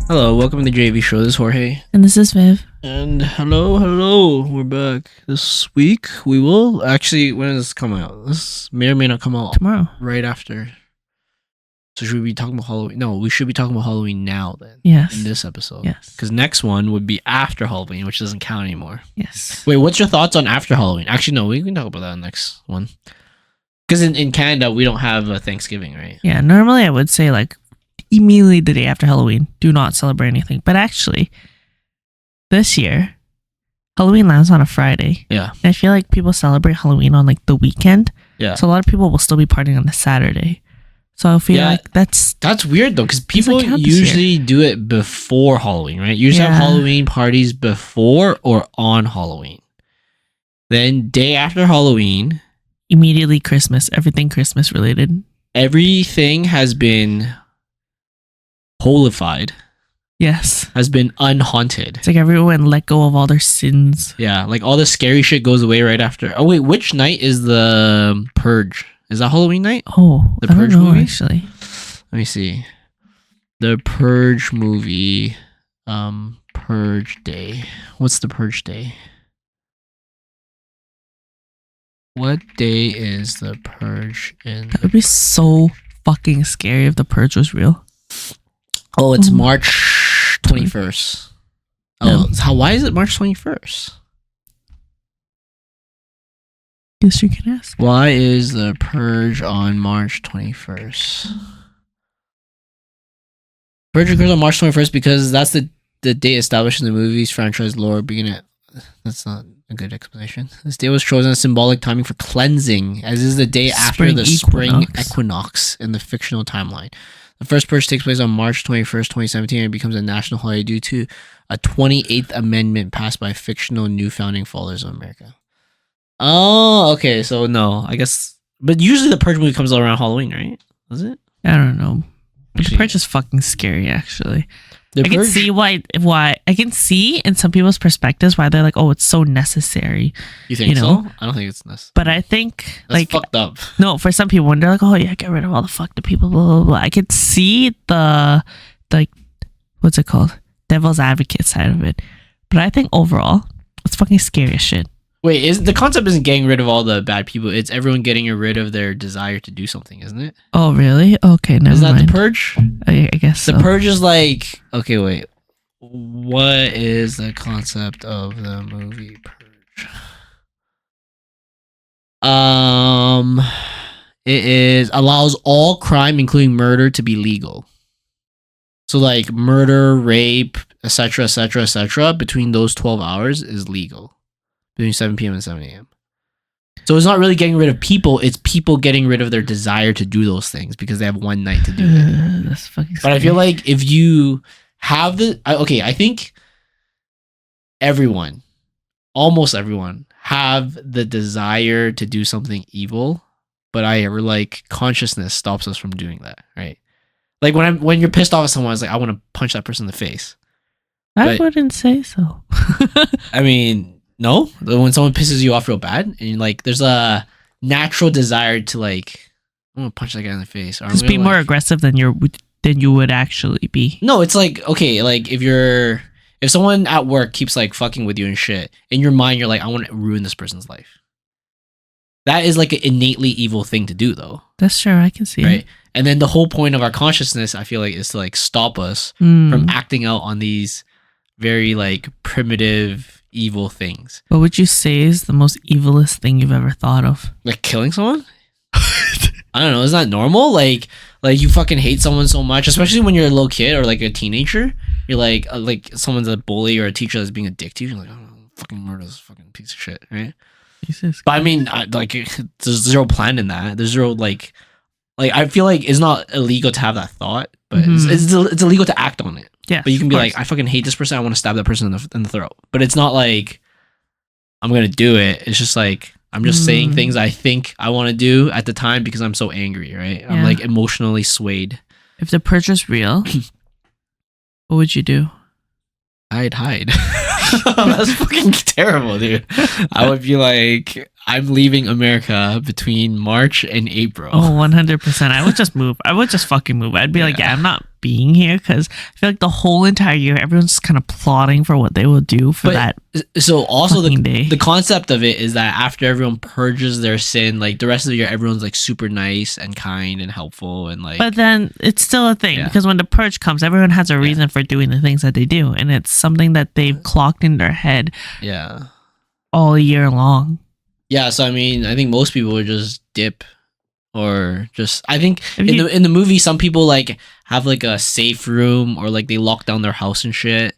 Hello, welcome to the JAV Show. This is Jorge. And this is Viv. And hello. We're back. This week we will actually, when does this come out? This may or may not come out Tomorrow. right after. So should we be talking about Halloween? No, we should be talking about Halloween now then. Yes. In this episode. Yes. Because next one would be after Halloween, which doesn't count anymore. Yes. Wait, what's your thoughts on after Halloween? Actually, no, we can talk about that next one. Because in Canada, we don't have a Thanksgiving, right? Yeah, normally I would say like immediately the day after Halloween, do not celebrate anything. But actually, this year, Halloween lands on a Friday. Yeah. And I feel like people celebrate Halloween on like the weekend. Yeah. So a lot of people will still be partying on the Saturday. So I feel like that's weird though, because people usually do it before Halloween, right? You usually have Halloween parties before or on Halloween. Then day after Halloween, immediately Christmas, everything Christmas related. Everything has been holified. Yes. Has been unhaunted. It's like everyone let go of all their sins. Yeah, like all the scary shit goes away right after. Oh wait, which night is the Purge? Is that Halloween night? Oh, the Purge movie? Actually. Let me see. The Purge movie. Purge Day. What's the Purge Day? What day is the Purge in? That would be so fucking scary if the Purge was real. Oh, it's March 21st. Oh, why is it March 21st? Guess you can ask. Why is the Purge on March 21st? Purge occurs on March 21st because that's the date established in the movie's franchise lore. That's not a good explanation. This day was chosen as symbolic timing for cleansing, as is the day after the spring equinox in the fictional timeline. The first Purge takes place on March 21st, 2017, and it becomes a national holiday due to a 28th Amendment passed by fictional new founding fathers of America. Oh, okay. So no, I guess, but usually the Purge movie comes out around Halloween, right? Does it? I don't know. The Purge is fucking scary, actually. I can see why I can see in some people's perspectives why they're like, oh, it's so necessary. You think so? I don't think it's necessary. But I think that's fucked up. No, for some people when they're like, oh yeah, get rid of all the fucked up people, blah blah blah. I could see the what's it called? Devil's advocate side of it. But I think overall, it's fucking scary as shit. Wait, the concept isn't getting rid of all the bad people. It's everyone getting rid of their desire to do something, isn't it? Oh, really? Okay, never mind. Is that the Purge? I guess so. The Purge is like... Okay, wait. What is the concept of the movie Purge? It allows all crime, including murder, to be legal. So, like, murder, rape, etc., etc., etc., between those 12 hours is legal. Between 7 p.m. and 7 a.m. So it's not really getting rid of people, it's people getting rid of their desire to do those things because they have one night to do it. That's fucking But I feel like if you have I think almost everyone have the desire to do something evil, but consciousness stops us from doing that, right? Like when you're pissed off at someone, it's like, I want to punch that person in the face. I wouldn't say so. I mean... No, when someone pisses you off real bad, and like, there's a natural desire to like, I'm gonna punch that guy in the face. Or just be more aggressive than you would actually be. No, it's like, okay, like if someone at work keeps like fucking with you and shit, in your mind you're like, I want to ruin this person's life. That is like an innately evil thing to do, though. That's true. I can see right? it. And then the whole point of our consciousness, I feel like, is to like stop us from acting out on these very like primitive evil things. What would you say is the most evilest thing you've ever thought of? Like killing someone? I don't know. Is that normal? Like you fucking hate someone so much, especially when you're a little kid or like a teenager. You're like someone's a bully or a teacher that's being a dick to you. You're like, oh, fucking murder this fucking piece of shit, right? Jesus. But I mean, there's zero plan in that. There's zero like I feel like it's not illegal to have that thought, but it's illegal to act on it. Yeah, but you can be like, I fucking hate this person. I want to stab that person in the throat. But it's not like I'm gonna do it. It's just like I'm just saying things I think I want to do at the time because I'm so angry, right? Yeah. I'm like emotionally swayed. If the Purge is real, what would you do? I'd hide. That's fucking terrible, dude. I would be like, I'm leaving America between March and April. Oh, 100%. I would just move. I would just fucking move. I'd be like, yeah, I'm not being here because I feel like the whole entire year, everyone's just kind of plotting for what they will do for that. So also day. the concept of it is that after everyone purges their sin, like the rest of the year, everyone's like super nice and kind and helpful and like. But then it's still a thing because when the purge comes, everyone has a reason for doing the things that they do, and it's something that they've clocked in their head. Yeah. All year long. Yeah, so I mean, I think most people would just dip, or just. I think in the movie, some people like have like a safe room, or like they lock down their house and shit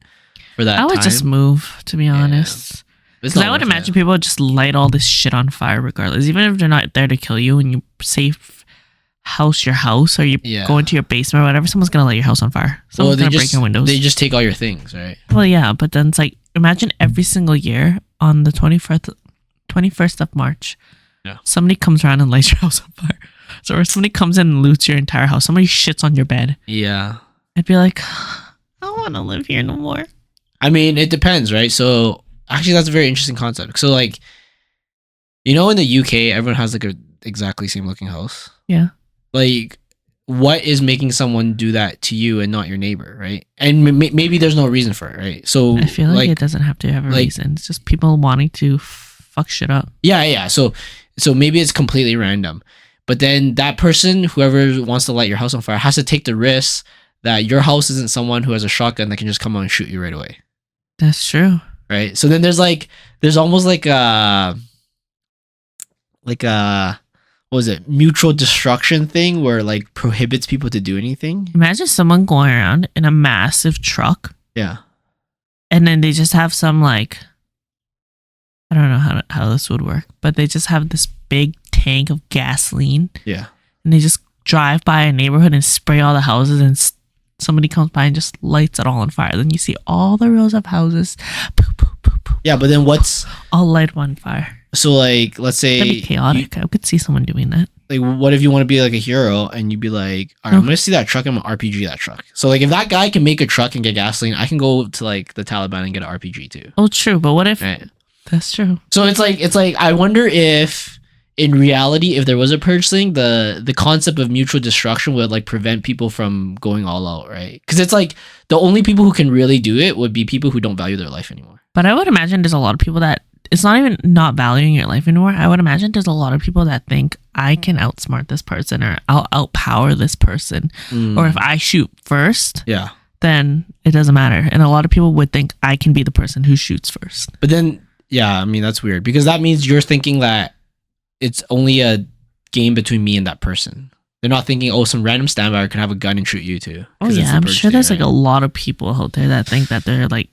for that. I would just move, to be honest. Because I would imagine people would just light all this shit on fire, regardless, even if they're not there to kill you, and you safe house your house, or you go into your basement or whatever. Someone's gonna light your house on fire. Someone's gonna break your windows. They just take all your things, right? Well, yeah, but then it's like imagine every single year on the 21st of March, somebody comes around and lights your house on fire. So if somebody comes in and loots your entire house, somebody shits on your bed. Yeah. I'd be like, I don't want to live here no more. I mean, it depends, right? So actually, that's a very interesting concept. So like, in the UK, everyone has like a exactly same looking house. Yeah. Like, what is making someone do that to you and not your neighbor, right? And maybe there's no reason for it, right? So I feel like it doesn't have to have a reason. It's just people wanting to fuck shit up. Yeah. So maybe it's completely random, but then that person, whoever wants to light your house on fire, has to take the risk that your house isn't someone who has a shotgun that can just come out and shoot you right away. That's true, right? So then there's almost like a what was it, mutual destruction thing where like prohibits people to do anything. Imagine someone going around in a massive truck. Yeah. And then they just have some like, I don't know how this would work, but they just have this big tank of gasoline. Yeah. And they just drive by a neighborhood and spray all the houses, and somebody comes by and just lights it all on fire. Then you see all the rows of houses. Yeah, but then what's all light on fire? So like, let's say that'd be chaotic. I could see someone doing that. Like, what if you want to be like a hero and you'd be like, all right, I'm gonna see that truck, I'm gonna RPG that truck. So like, if that guy can make a truck and get gasoline, I can go to like the Taliban and get an RPG too. Oh, true. But what if? Right. That's true. So it's like I wonder if in reality, if there was a purge thing, the concept of mutual destruction would like prevent people from going all out, right? Because it's like the only people who can really do it would be people who don't value their life anymore. But I would imagine there's a lot of people that it's not even not valuing your life anymore. I would imagine there's a lot of people that think I can outsmart this person, or I'll outpower this person. Or if I shoot first, then it doesn't matter. And a lot of people would think I can be the person who shoots first. But then, yeah, I mean, that's weird because that means you're thinking that it's only a game between me and that person. They're not thinking, oh, some random standby could have a gun and shoot you too. Oh yeah, I'm sure there's like a lot of people out there that think that they're like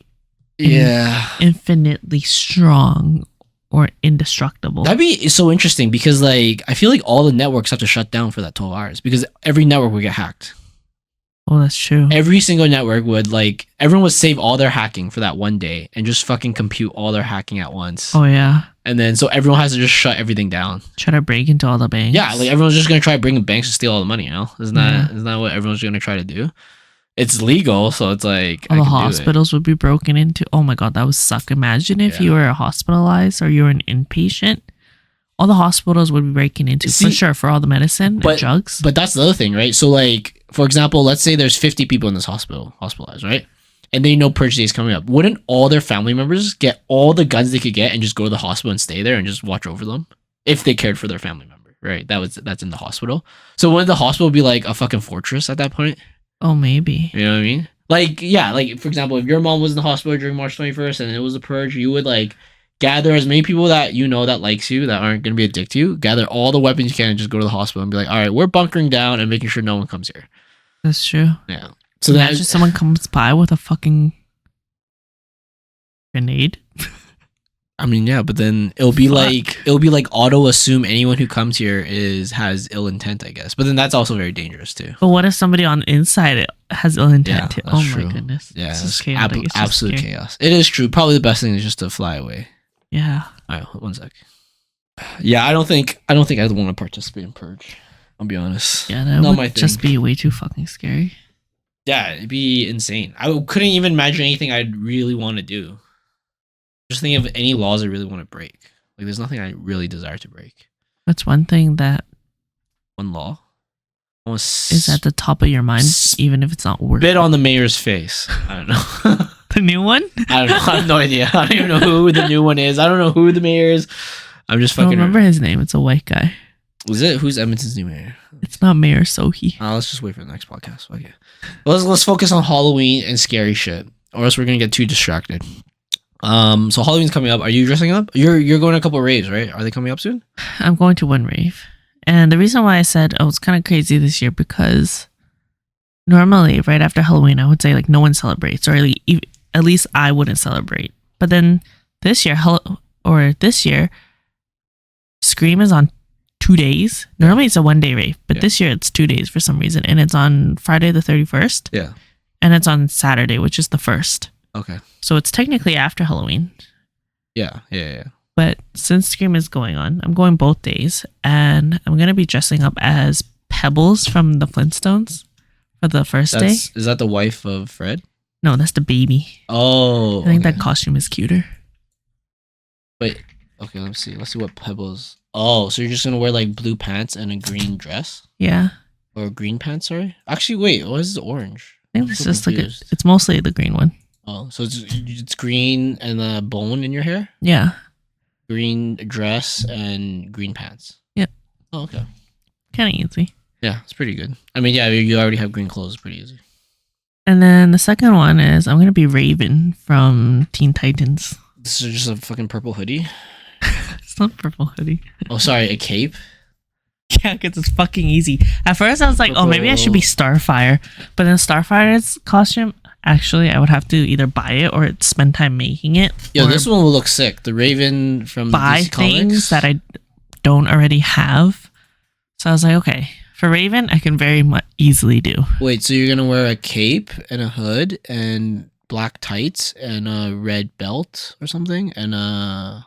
infinitely strong or indestructible. That'd be so interesting because like I feel like all the networks have to shut down for that 12 hours because every network would get hacked. Oh, that's true. Every single network would like everyone would save all their hacking for that one day and just fucking compute all their hacking at once. Oh yeah. And then so everyone has to just shut everything down. Try to break into all the banks. Yeah, like everyone's just gonna try breaking banks to steal all the money, Isn't that what everyone's gonna try to do? It's legal, so it's like all the hospitals would be broken into. Oh my god, that would suck. Imagine if you were hospitalized or you were an inpatient. All the hospitals would be breaking into for sure for all the medicine and drugs. But that's the other thing, right? So like, for example, let's say there's 50 people in this hospitalized, right? And they know purge day is coming up. Wouldn't all their family members get all the guns they could get and just go to the hospital and stay there and just watch over them if they cared for their family member, right? That's in the hospital. So wouldn't the hospital be like a fucking fortress at that point? Oh, maybe. You know what I mean? Like, yeah, like for example, if your mom was in the hospital during March 21st and it was a purge, you would like gather as many people that you know that likes you, that aren't going to be a dick to you, gather all the weapons you can and just go to the hospital and be like, all right, we're bunkering down and making sure no one comes here. That's true. Yeah. So imagine someone comes by with a fucking grenade. I mean, yeah, but then it'll be like auto assume anyone who comes here has ill intent, I guess. But then that's also very dangerous too. But what if somebody on the inside has ill intent too? Oh true. My goodness. Yeah, it's absolute chaos. It is true. Probably the best thing is just to fly away. Yeah. All right, 1 sec. Yeah, I don't think I'd want to participate in purge. I'll be honest. Yeah, that would just be way too fucking scary. Yeah, it'd be insane. I couldn't even imagine anything I'd really want to do. Just think of any laws I really want to break. Like, there's nothing I really desire to break. That's one thing that One law. Almost is at the top of your mind, even if it's not worth spit it. on the mayor's face. I don't know. The new one? I don't know. I have no idea. I don't even know who the new one is. I don't know who the mayor is. I'm just I don't fucking. remember his name. It's a white guy. Is it? Who's Edmonton's new mayor? It's not Mayor Sohi. Let's just wait for the next podcast. Okay. Let's focus on Halloween and scary shit, or else we're gonna get too distracted. So Halloween's coming up. Are you dressing up? You're going to a couple of raves, right? Are they coming up soon? I'm going to one rave. And the reason why I said, oh, it's kind of crazy this year because normally right after Halloween, I would say like no one celebrates, or at least I wouldn't celebrate. But then this year, Scream is on 2 days. Normally it's a 1 day rave, but this year it's 2 days for some reason. And it's on Friday the 31st. Yeah. And it's on Saturday, which is the 1st. Okay. So it's technically after Halloween. Yeah. But since Scream is going on, I'm going both days, and I'm going to be dressing up as Pebbles from the Flintstones for the first day. Is that the wife of Fred? No, that's the baby. Oh. I think that costume is cuter. Wait. Okay, let's see. Let's see what Pebbles. Oh, so you're just going to wear like blue pants and a green dress? Yeah. Or green pants, sorry? Actually, wait. What is the orange? I think it's just confused. It's mostly the green one. Oh, so it's green and a bone in your hair? Yeah. Green dress and green pants. Yep. Oh, okay. Kind of easy. Yeah, it's pretty good. I mean, yeah, you already have green clothes. It's pretty easy. And then the second one is I'm going to be Raven from Teen Titans. This is just a fucking purple hoodie. It's not purple hoodie. Oh, sorry, a cape? Yeah, because it's fucking easy. At first I was like, oh, maybe I should be Starfire. But then Starfire's costume, actually, I would have to either buy it or spend time making it. Yo, this one will look sick. The Raven from buy DC things Comics. that I don't already have. So I was like, okay, for Raven, I can very much easily do. Wait, so you're gonna wear a cape and a hood and black tights and a red belt or something, and I'm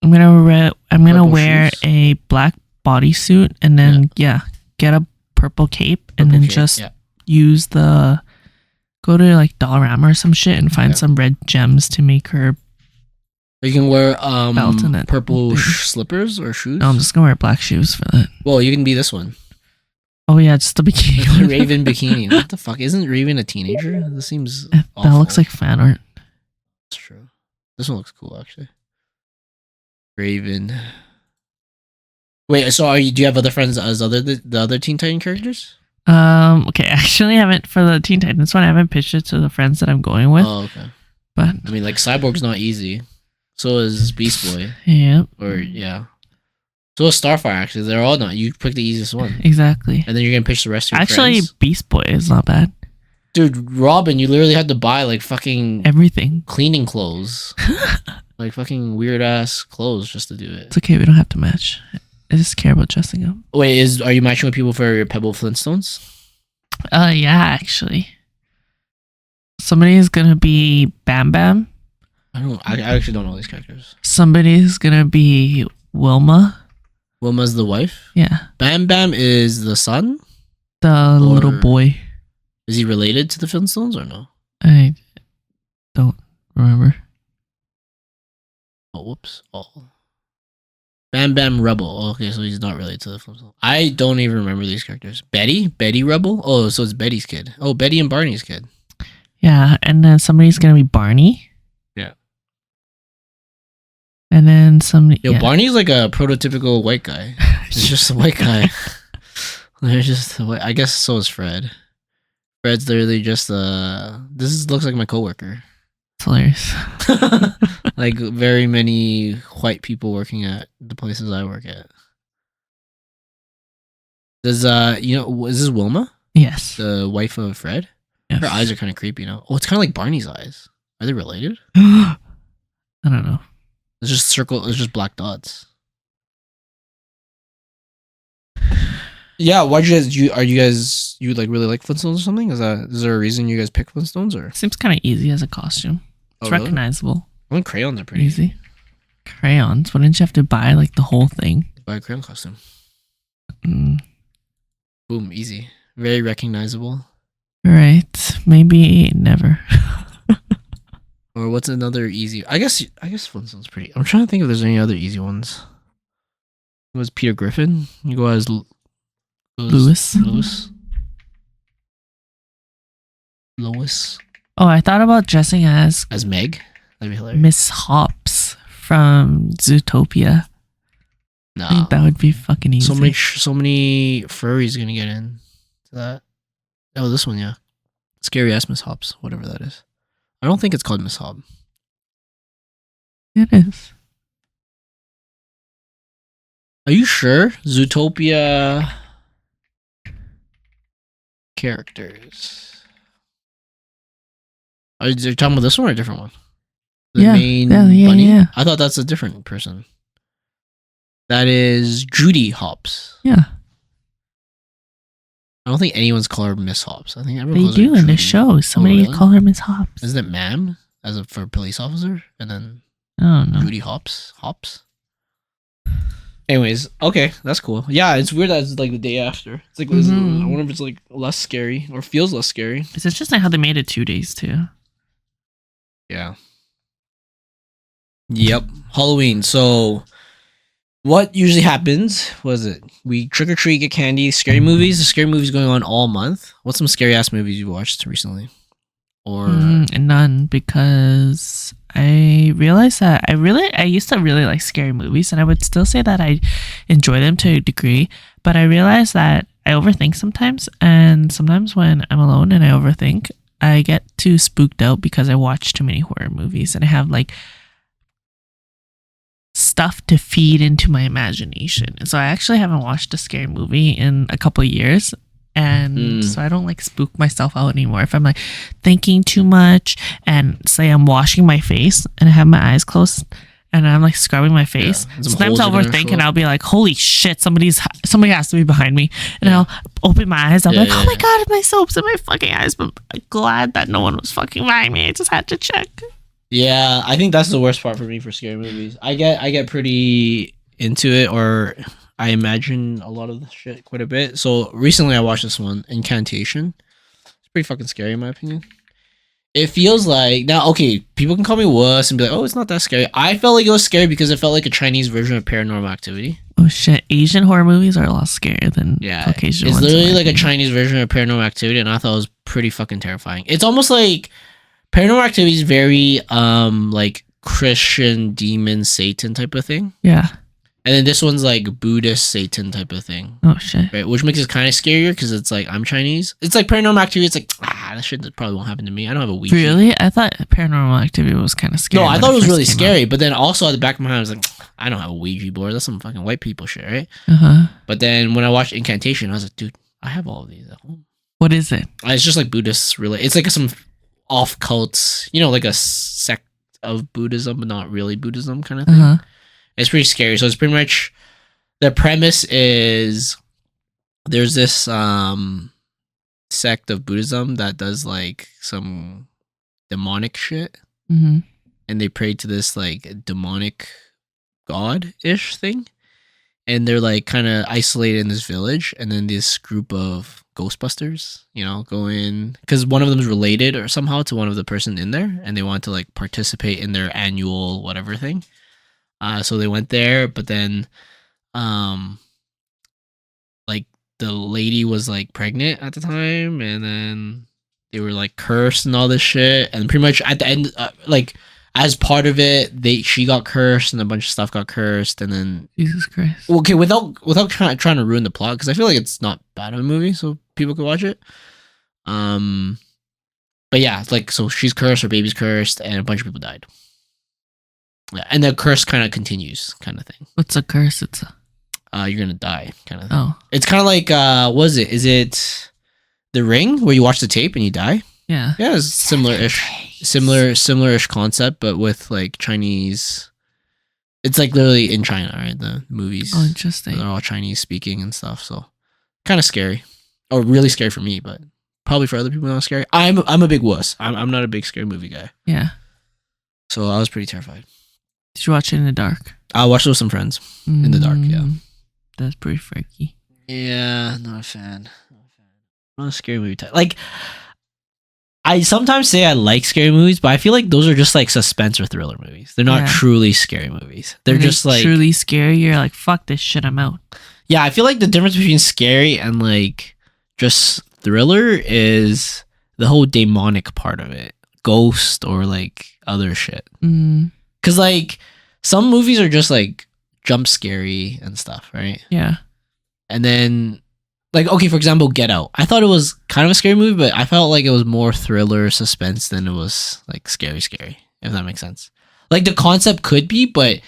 gonna wear shoes? a black bodysuit and then get a purple cape and then just use go to like Dollarama or some shit and find some red gems to make her. You can wear belt and purple slippers or shoes. No, I'm just gonna wear black shoes for that. Well, you can be this one. Oh yeah, just the bikini. Raven bikini. What the fuck? Isn't Raven a teenager? This seems awful. That looks like fan art. That's true. This one looks cool actually. Raven. Wait, so do you have other friends as the other Teen Titan characters? Okay, actually I haven't for the Teen Titans one. I haven't pitched it to the friends that I'm going with. Oh, okay. But I mean, like Cyborg's not easy. So is Beast Boy. Yeah. Or yeah. So is Starfire. Actually, they're all not. You pick the easiest one. Exactly. And then you're gonna pitch the rest of your actually, friends. Beast Boy is not bad. Dude, Robin, you literally had to buy like fucking everything, cleaning clothes, like fucking weird ass clothes just to do it. It's okay. We don't have to match. I just care about dressing up. Wait, are you matching with people for your Pebble Flintstones? Yeah, actually. Somebody is gonna be Bam Bam. I actually don't know these characters. Somebody's gonna be Wilma. Wilma's the wife? Yeah. Bam Bam is the son? The little boy. Is he related to the Flintstones or no? I don't remember. Oh, whoops. Oh. Bam Bam Rebel. Okay, so he's not related to the Flintstones. I don't even remember these characters. Betty Rebel? Oh, so it's Betty's kid. Oh, Betty and Barney's kid. Yeah, and then somebody's gonna be Barney. Yeah. And then somebody. Yo, Barney's like a prototypical white guy. He's just a white guy. They're just. I guess so is Fred. Fred's literally just looks like my coworker. It's hilarious. Like very many white people working at the places I work at. Does is this Wilma? Yes. The wife of Fred? Yes. Her eyes are kind of creepy, you know. Oh, it's kind of like Barney's eyes. Are they related? I don't know. It's just black dots. Yeah, why'd you like really like Flintstones or something? Is there a reason you guys pick Flintstones or? Seems kind of easy as a costume. It's recognizable. I think crayons are pretty easy. Crayons? Wouldn't you have to buy like the whole thing? Buy a crayon costume. Boom, easy. Very recognizable. Right. Maybe never. Or what's another easy? I guess Flintstones pretty. I'm trying to think if there's any other easy ones. It was Peter Griffin. You go as Lewis. Lois. Oh, I thought about dressing as Meg. That'd be hilarious. Miss Hops from Zootopia. No, I think that would be fucking easy. so many furries gonna get in to that. Oh, this one, yeah. Scary ass Miss Hops, whatever that is. I don't think it's called Miss Hop. It is. Are you sure? Zootopia characters. Are you talking about this one or a different one? The main bunny? Yeah. I thought that's a different person. That is Judy Hopps. Yeah. I don't think anyone's called her Miss Hops. I think everyone They calls her do in Judy. the show. Somebody really? call her Miss Hops. Isn't it ma'am for a police officer? And then I don't know. Judy Hops. Anyways, okay, that's cool. Yeah, it's weird that it's like the day after. It's like, I wonder if it's like less scary or feels less scary. It's interesting how they made it 2 days too. Yeah. Yep. Halloween. So, what usually happens? Was it we trick or treat, get candy, scary movies? The scary movies going on all month. What's some scary ass movies you watched recently? Or none, because I realized that I used to really like scary movies, and I would still say that I enjoy them to a degree, but I realized that I overthink sometimes, and sometimes when I'm alone and I overthink, I get too spooked out because I watch too many horror movies and I have like stuff to feed into my imagination. And so I actually haven't watched a scary movie in a couple of years. And so I don't like spook myself out anymore. If I'm like thinking too much and say I'm washing my face and I have my eyes closed and I'm like scrubbing my face, sometimes I'll overthink and I'll be like, holy shit, somebody has to be behind me. And I'll open my eyes. I'll be like, oh my God, my soap's in my fucking eyes. But I'm glad that no one was fucking behind me. I just had to check. Yeah, I think that's the worst part for me for scary movies. I get pretty into it, or I imagine a lot of the shit quite a bit. So recently I watched this one, Incantation. It's pretty fucking scary in my opinion. It feels like, now, okay, people can call me wuss and be like, oh, it's not that scary. I felt like it was scary because it felt like a Chinese version of Paranormal Activity. Oh shit, Asian horror movies are a lot scarier than Caucasian ones. It's literally like a opinion. Chinese version of Paranormal Activity, and I thought it was pretty fucking terrifying. It's almost like Paranormal Activity is very like Christian demon Satan type of thing. Yeah. And then this one's like Buddhist Satan type of thing. Oh shit. Right, which makes it kind of scarier because it's like I'm Chinese. It's like Paranormal Activity. It's like that shit probably won't happen to me. I don't have a Ouija. Really? I thought Paranormal Activity was kind of scary. No, I thought it was really scary. But then also at the back of my mind, I was like, I don't have a Ouija board. That's some fucking white people shit, right? But then when I watched Incantation, I was like, dude, I have all of these at home. What is it? It's just like Buddhist really. It's like some off cults, like a sect of Buddhism, but not really Buddhism kind of thing. It's pretty scary. So it's pretty much the premise is there's this sect of Buddhism that does like some demonic shit, and they pray to this like demonic god-ish thing, and they're like kind of isolated in this village, and then this group of Ghostbusters, go in because one of them is related or somehow to one of the person in there, and they want to like participate in their annual whatever thing. So they went there, but then, like the lady was like pregnant at the time, and then they were like cursed and all this shit, and pretty much at the end, like as part of it, she got cursed and a bunch of stuff got cursed, and then Jesus Christ. Okay, without trying to ruin the plot, because I feel like it's not bad of a movie, so people could watch it. But yeah, like so she's cursed, her baby's cursed, and a bunch of people died. Yeah, and the curse kind of continues, kind of thing. What's a curse? It's you're gonna die, kind of thing. Oh, it's kind of like was it? Is it The Ring where you watch the tape and you die? Yeah, yeah, it's similar-ish concept, but with like Chinese. It's like literally in China, right? The movies. Oh, interesting. They're all Chinese speaking and stuff, so kind of scary, or really scary for me, but probably for other people not scary. I'm a big wuss. I'm not a big scary movie guy. Yeah. So I was pretty terrified. Did you watch it in the dark? I watched it with some friends in the dark. Yeah, that's pretty freaky. Yeah, not a fan. Not a scary movie type. Like, I sometimes say I like scary movies, but I feel like those are just like suspense or thriller movies. They're not Yeah. truly scary movies. They're When just it's like truly scary. You're like, fuck this shit, I'm out. yeah. I feel like the difference between scary and like just thriller is the whole demonic part of it, ghost or like other shit. Mm, Because like some movies are just like jump scary and stuff, right? yeah. And then like okay, for example, Get Out. I thought it was kind of a scary movie, but I felt like it was more thriller suspense than it was like scary, if that makes sense. Like the concept could be, but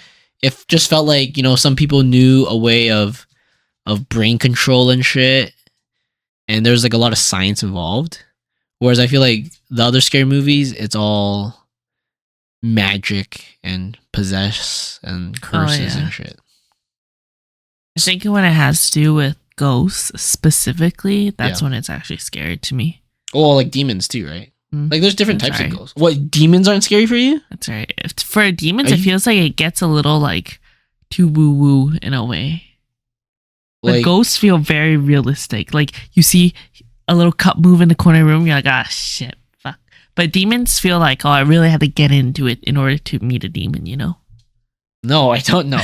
it just felt like, you know, some people knew a way of brain control and shit, and there's like a lot of science involved. Whereas I feel like the other scary movies, it's all magic and possess and curses yeah. and shit. I think when it has to do with ghosts specifically, that's Yeah. when it's actually scary to me. Oh, like demons too, right? Mm, Like there's different That's types right. of ghosts. What, demons aren't scary for you? That's right. For demons, Are it you- feels like it gets a little like too woo woo in a way. But Like ghosts feel very realistic. Like you see a little cup move in the corner room, you're like, ah, shit, fuck. But demons feel like, oh, I really had to get into it in order to meet a demon, you know? no, I don't know.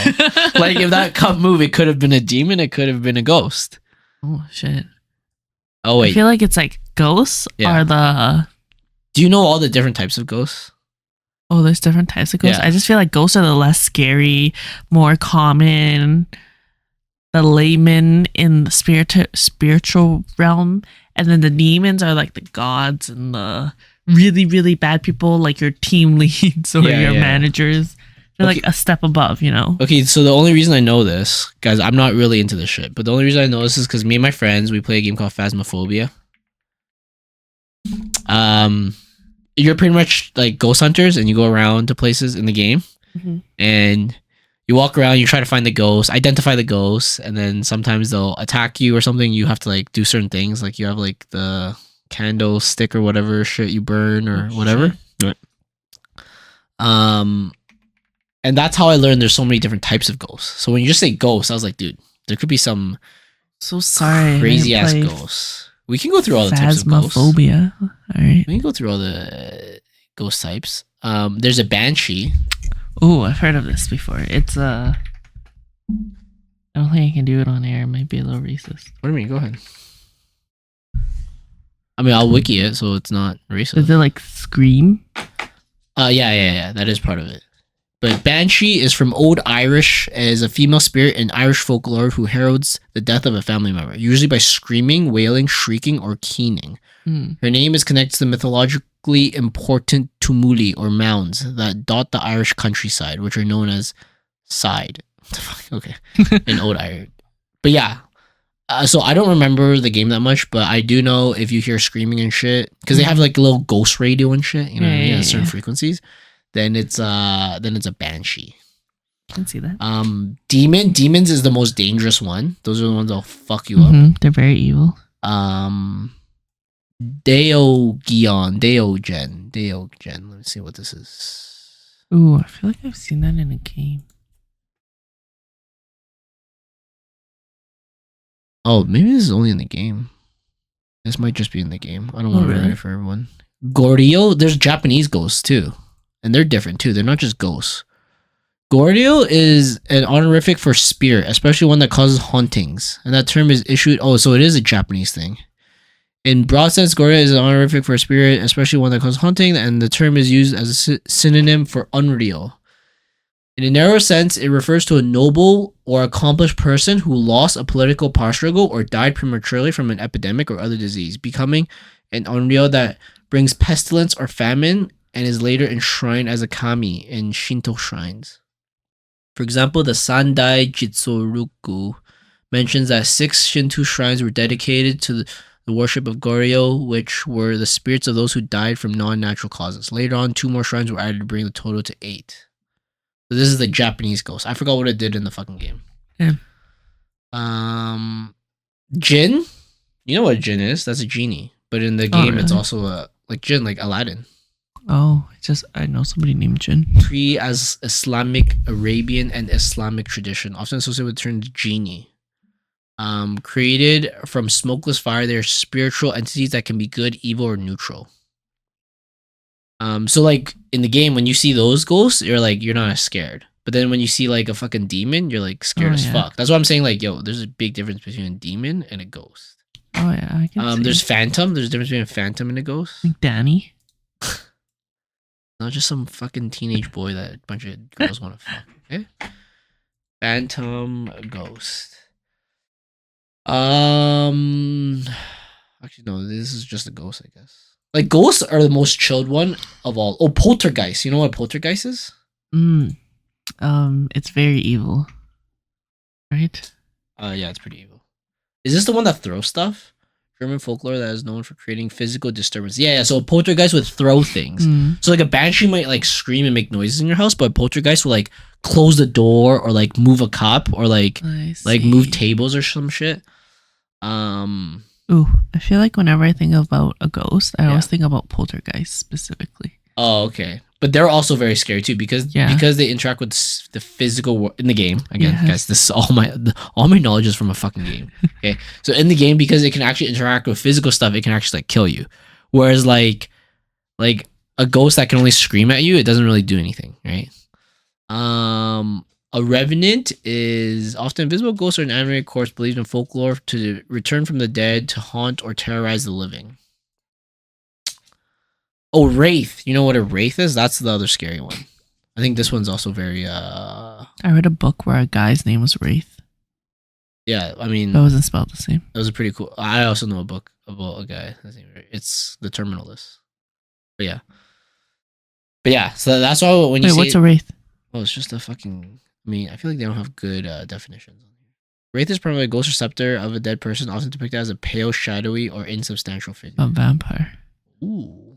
Like if that cup move, it could have been a demon, it could have been a ghost. Oh shit. Oh I wait, feel like it's like ghosts Yeah. are the do you know all the different types of ghosts? there's different types of ghosts. Yeah. I just feel like ghosts are the less scary, more common, the layman in the spiritual realm, and then the demons are like the gods and the really, really bad people, like your team leads or Yeah, your yeah. managers. They're Okay. like a step above, you know? Okay, so the only reason I know this, guys, I'm not really into this shit, but the only reason I know this is because me and my friends, we play a game called Phasmophobia. You're pretty much like ghost hunters, and you go around to places in the game, Mhm. and you walk around, you try to find the ghost, identify the ghosts, and then sometimes they'll attack you or something. You have to like do certain things, like you have like the candle stick or whatever shit you burn or Oh, whatever. shit. And that's how I learned there's so many different types of ghosts. So when you just say ghosts, I was like, dude, there could be some So sorry. crazy ass ghosts. We can go through all the types of ghosts. Phasmophobia. All right. We can go through all the ghost types. There's a banshee. Oh, I've heard of this before. It's I don't think I can do it on air. It might be a little racist. What do you mean? Go ahead. I mean, I'll wiki it so it's not racist. Is it like scream? Yeah. That is part of it. But banshee is from Old Irish as a female spirit in Irish folklore who heralds the death of a family member, usually by screaming, wailing, shrieking, or keening. Hmm. Her name is connected to the mythologically important tumuli or mounds that dot the Irish countryside, which are known as side. Okay, in Old Irish. But yeah, so I don't remember the game that much, but I do know if you hear screaming and shit, because they have like a little ghost radio and shit, you know, what I mean, at certain frequencies. Then it's a banshee. I can see that. Demons is the most dangerous one. Those are the ones that'll fuck you up. Mhm. They're very evil. Deogen. Let me see what this is. Ooh, I feel like I've seen that in a game. Oh, maybe this is only in the game. This might just be in the game. I don't want to ruin really? it for everyone. Gordio, there's Japanese ghosts too. And they're different too. They're not just ghosts. Gordio is an honorific for spirit, especially one that causes hauntings. And that term is issued. Oh, so it is a Japanese thing. In broad sense, Gordio is an honorific for spirit, especially one that causes haunting. And the term is used as a synonym for unreal. In a narrow sense, it refers to a noble or accomplished person who lost a political power struggle or died prematurely from an epidemic or other disease, becoming an unreal that brings pestilence or famine and is later enshrined as a kami in Shinto shrines. For example, the Sandai Jitsuruku mentions that 6 Shinto shrines were dedicated to the worship of Goryo, which were the spirits of those who died from non-natural causes. Later on, 2 more shrines were added to bring the total to 8. So this is the Japanese ghost. I forgot what it did in the fucking game. Yeah. Jinn? You know what a jinn is? That's a genie. But in the game, it's really? also a like jinn, like Aladdin. Oh, it's just I know somebody named Jin. Pre as Islamic, Arabian, and Islamic tradition, often associated with the term genie. Created from smokeless fire, they are spiritual entities that can be good, evil, or neutral. So like in the game, when you see those ghosts, you're not as scared. But then when you see like a fucking demon, you're like scared as fuck. That's why I'm saying like, yo, there's a big difference between a demon and a ghost. Oh yeah, I can see. There's phantom. There's a difference between a phantom and a ghost. Like Danny. Not just some fucking teenage boy that a bunch of girls want to fuck. Okay. Phantom, ghost. Actually, no. This is just a ghost, I guess. Like ghosts are the most chilled one of all. Oh, poltergeist. You know what a poltergeist is? It's very evil, right? Yeah, it's pretty evil. Is this the one that throws stuff? German folklore that is known for creating physical disturbance. Yeah. So a poltergeist would throw things. So like a banshee might like scream and make noises in your house, but a poltergeist will like close the door or like move a cup or like move tables or some shit. Ooh, I feel like whenever I think about a ghost, I always think about poltergeist specifically. Oh, okay. But they're also very scary too because they interact with the physical world in the game. Again, guys, this is all my knowledge is from a fucking game. Okay, so in the game, because it can actually interact with physical stuff, it can actually like kill you. Whereas like a ghost that can only scream at you, it doesn't really do anything, right? A revenant is often invisible ghost or an animated corpse believed in folklore to return from the dead to haunt or terrorize the living. Oh, wraith. You know what a wraith is? That's the other scary one. I think this one's also very I read a book where a guy's name was Wraith. Yeah, I mean, that wasn't spelled the same. That was a pretty cool. I also know a book about a guy. It's The Terminalist. But yeah. So that's why when you say what's a wraith? Oh, it's just a fucking. I mean, I feel like they don't have good definitions. Wraith is primarily a ghost or scepter of a dead person, often depicted as a pale, shadowy, or insubstantial figure. A vampire. Ooh.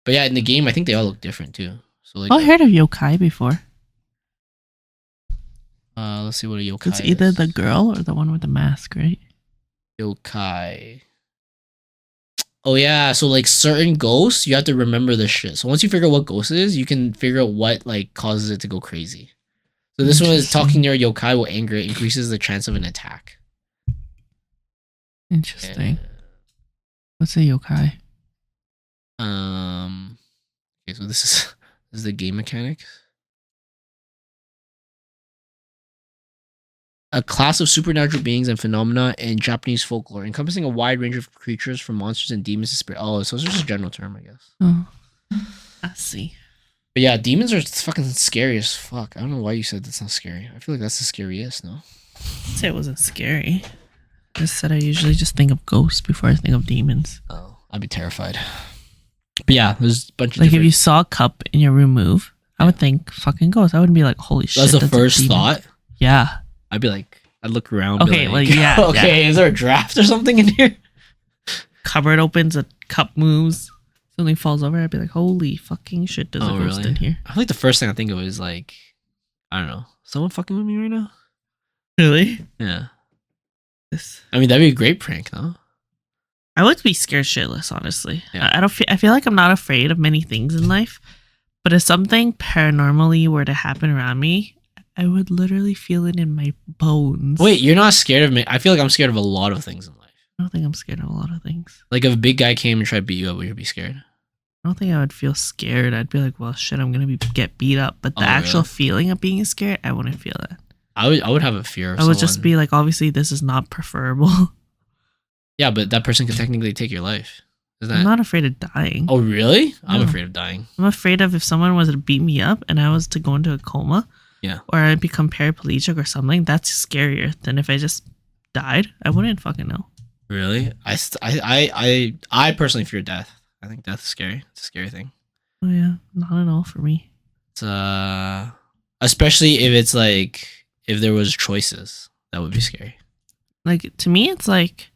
But yeah, in the game, I think they all look different too. So like, I heard of yokai before. Let's see what a yokai is. It's either the girl or the one with the mask, right? Yokai. Oh yeah, so like certain ghosts, you have to remember this shit. So once you figure out what ghost it is, you can figure out what like causes it to go crazy. So this one is talking near yokai will anger it, increases the chance of an attack. Interesting. What's a yokai? Okay, so this is the game mechanics. A class of supernatural beings and phenomena in Japanese folklore, encompassing a wide range of creatures from monsters and demons to spirit. Oh, so it's just a general term, I guess. Oh, I see. But yeah, demons are fucking scary as fuck. I don't know why you said that's not scary. I feel like that's the scariest, no? I'd say it wasn't scary. I just said I usually just think of ghosts before I think of demons. Oh, I'd be terrified. But yeah, there's a bunch of like if you saw a cup in your room move, I would think fucking ghost. I wouldn't be like, holy shit. That's the first thought? Yeah. I'd be like, I'd look around. Okay, like, yeah. Okay, is there a draft or something in here? Cupboard opens, a cup moves, something falls over. I'd be like, holy fucking shit, there's a ghost in here. I feel like the first thing I think of is like, I don't know, someone fucking with me right now? Really? Yeah. I mean, that'd be a great prank, though. I would be scared shitless, honestly. Yeah. I feel like I'm not afraid of many things in life, but if something paranormally were to happen around me, I would literally feel it in my bones. Wait, you're not scared of me? I feel like I'm scared of a lot of things in life. I don't think I'm scared of a lot of things. Like if a big guy came and tried to beat you up, would you be scared? I don't think I would feel scared. I'd be like, well, shit, I'm gonna get beat up. But the actual feeling of being scared, I wouldn't feel that. I would have a fear of I would just be like, obviously, this is not preferable. Yeah, but that person could technically take your life. I'm not afraid of dying. Oh, really? No. I'm afraid of dying. I'm afraid of if someone was to beat me up and I was to go into a coma. Yeah. Or I'd become paraplegic or something. That's scarier than if I just died. I wouldn't fucking know. Really? I personally fear death. I think death is scary. It's a scary thing. Oh yeah, not at all for me. It's especially if it's like if there was choices, that would be scary. Like to me, it's like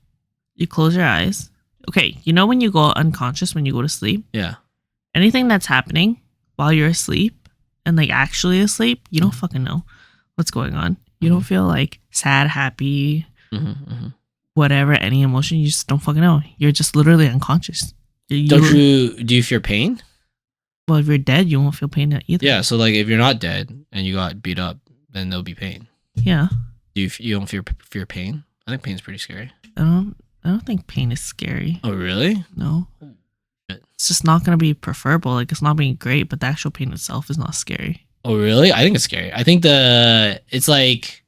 you close your eyes. Okay, you know when you go unconscious when you go to sleep? Yeah. Anything that's happening while you're asleep and like actually asleep, you don't fucking know what's going on. You don't feel like sad, happy, whatever, any emotion. You just don't fucking know. You're just literally unconscious. Do you fear pain? Well, if you're dead, you won't feel pain either. Yeah, so like if you're not dead and you got beat up, then there'll be pain. Yeah. You don't fear pain? I think pain's pretty scary. I don't think pain is scary. Oh, really? No. just not gonna be preferable. Like it's not being great, but the actual pain itself is not scary. Oh really? I think it's scary. I think it's like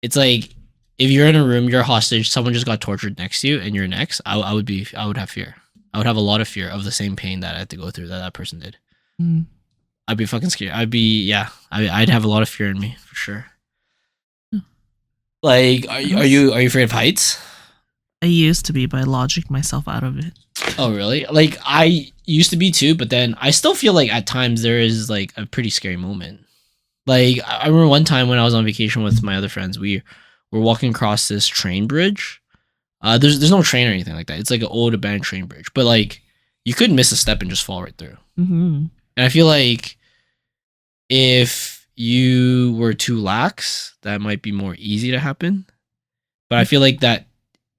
if you're in a room, you're a hostage, someone just got tortured next to you, and you're next. I would have fear. I would have a lot of fear of the same pain that I had to go through that person did. Mm. I'd be fucking scared. I'd have a lot of fear in me for sure. Like, are you afraid of heights? I used to be, but I logicked myself out of it. Oh really? Like I used to be too, but then I still feel like at times there is like a pretty scary moment. Like I remember one time when I was on vacation with my other friends, we were walking across this train bridge. There's no train or anything like that. It's like an old abandoned train bridge, but like you could miss a step and just fall right through. Mm-hmm. And I feel like if you were too lax, that might be more easy to happen. But I feel like that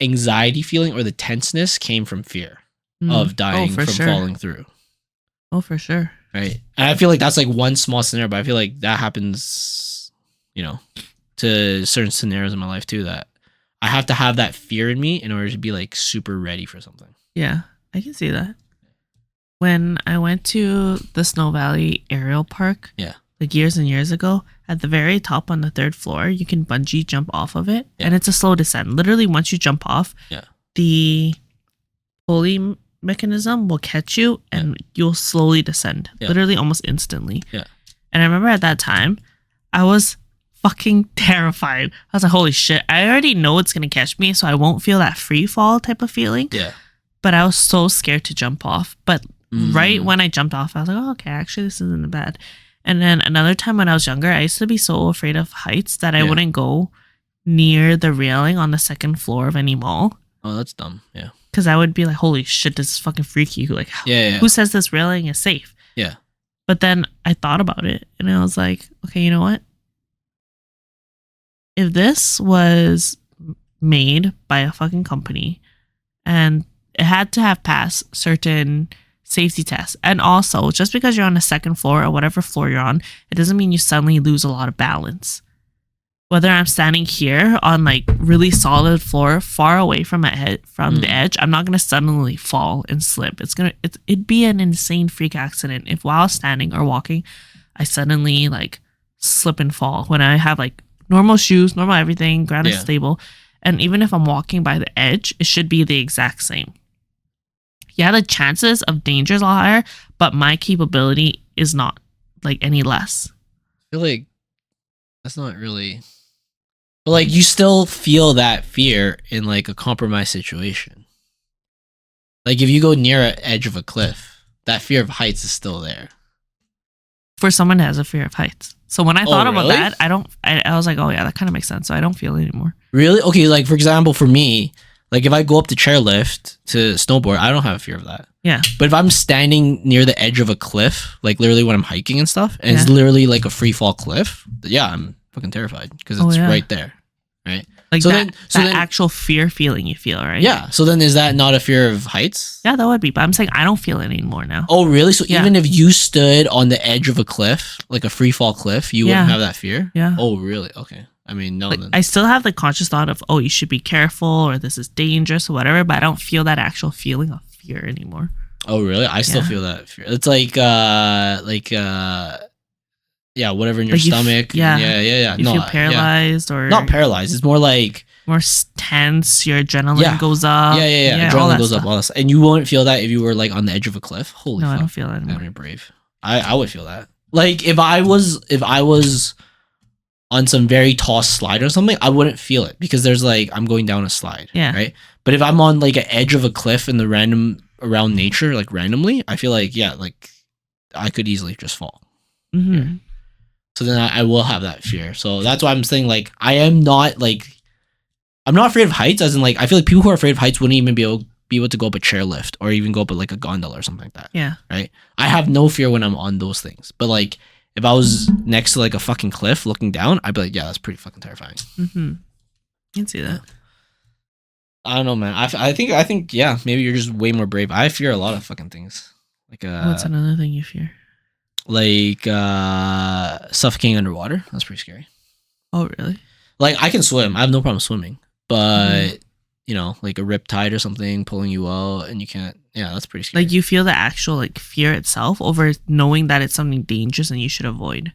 anxiety feeling or the tenseness came from fear of dying from falling through. Oh, for sure. Right. And I feel like that's like one small scenario, but I feel like that happens, to certain scenarios in my life too, that I have to have that fear in me in order to be like super ready for something. Yeah, I can see that. When I went to the Snow Valley Aerial Park, like years and years ago, at the very top on the 3rd floor, you can bungee jump off of it, and it's a slow descent. Literally, once you jump off, the pulley mechanism will catch you, and you'll slowly descend, literally almost instantly. Yeah. And I remember at that time, I was fucking terrified. I was like, holy shit, I already know it's gonna catch me, so I won't feel that free fall type of feeling. Yeah. But I was so scared to jump off. But right when I jumped off, I was like, oh, okay, actually, this isn't bad. And then another time when I was younger, I used to be so afraid of heights that I wouldn't go near the railing on the 2nd floor of any mall. Oh, that's dumb. Yeah. Because I would be like, holy shit, this is fucking freaky. Like, who says this railing is safe? Yeah. But then I thought about it and I was like, okay, you know what? If this was made by a fucking company and it had to have passed certain safety tests, and also just because you're on the 2nd floor or whatever floor you're on, it doesn't mean you suddenly lose a lot of balance. Whether I'm standing here on like really solid floor far away from the edge, I'm not gonna suddenly fall and slip. It'd be an insane freak accident if while standing or walking I suddenly like slip and fall when I have like normal shoes, normal everything, ground is stable. And even if I'm walking by the edge, it should be the exact same. Yeah, the chances of danger is a lot higher, but my capability is not like any less. I feel like that's not really, but like you still feel that fear in like a compromised situation. Like if you go near an edge of a cliff, that fear of heights is still there. For someone that has a fear of heights. So when I thought about that, I was like, oh yeah, that kind of makes sense. So I don't feel it anymore. Really? Okay, like for example, for me, like if I go up the chairlift to snowboard, I don't have a fear of that. Yeah. But if I'm standing near the edge of a cliff, like literally when I'm hiking and stuff, and it's literally like a free fall cliff, I'm fucking terrified because it's right there. Right? Like that actual fear feeling you feel, right? Yeah. So then is that not a fear of heights? Yeah, that would be. But I'm saying I don't feel it anymore now. Oh, really? So even if you stood on the edge of a cliff, like a free fall cliff, you wouldn't have that fear? Yeah. Oh, really? Okay. I mean, no. Like, I still have the conscious thought of, oh, you should be careful or this is dangerous or whatever, but I don't feel that actual feeling of fear anymore. Oh, really? I still feel that fear. It's like whatever in your stomach. Yeah. You feel paralyzed or not paralyzed. It's more like more tense. Your adrenaline goes up. Yeah. Adrenaline goes up. All this, and you won't feel that if you were like on the edge of a cliff. Holy fuck. I don't feel that anymore. I'm brave. I would feel that. Like if I was on some very tall slide or something, I wouldn't feel it because there's like I'm going down a slide. Yeah. Right. But if I'm on like an edge of a cliff in the around nature, like randomly, I feel like like I could easily just fall. Mm-hmm. Yeah. So then I will have that fear. So that's why I'm saying like I'm not afraid of heights. As in like I feel like people who are afraid of heights wouldn't even be able to go up a chairlift or even go up like a gondola or something like that. Yeah. Right. I have no fear when I'm on those things. But like if I was next to like a fucking cliff looking down, I'd be like, yeah, that's pretty fucking terrifying. Mm-hmm. You can see that. I don't know, man. I think yeah, maybe you're just way more brave. I fear a lot of fucking things. Like what's another thing you fear? Like suffocating underwater. That's pretty scary. Oh, really? Like I can swim. I have no problem swimming. But you know, like a riptide or something pulling you out, and you can't. Yeah, that's pretty scary. Like you feel the actual like fear itself over knowing that it's something dangerous and you should avoid.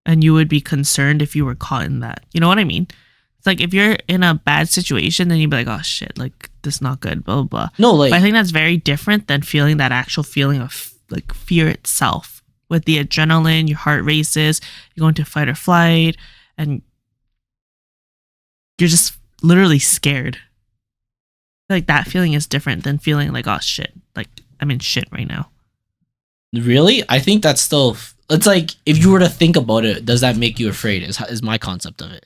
And you would be concerned if you were caught in that. You know what I mean? It's like if you're in a bad situation, then you'd be like, oh shit, like this is not good, blah, blah, blah. No, like, but I think that's very different than feeling that actual feeling of like fear itself. With the adrenaline, your heart races, you're going to fight or flight, and you're just literally scared. Like that feeling is different than feeling like, oh shit, like I'm in shit right now. Really? I think that's still... It's like, if you were to think about it, does that make you afraid? Is my concept of it.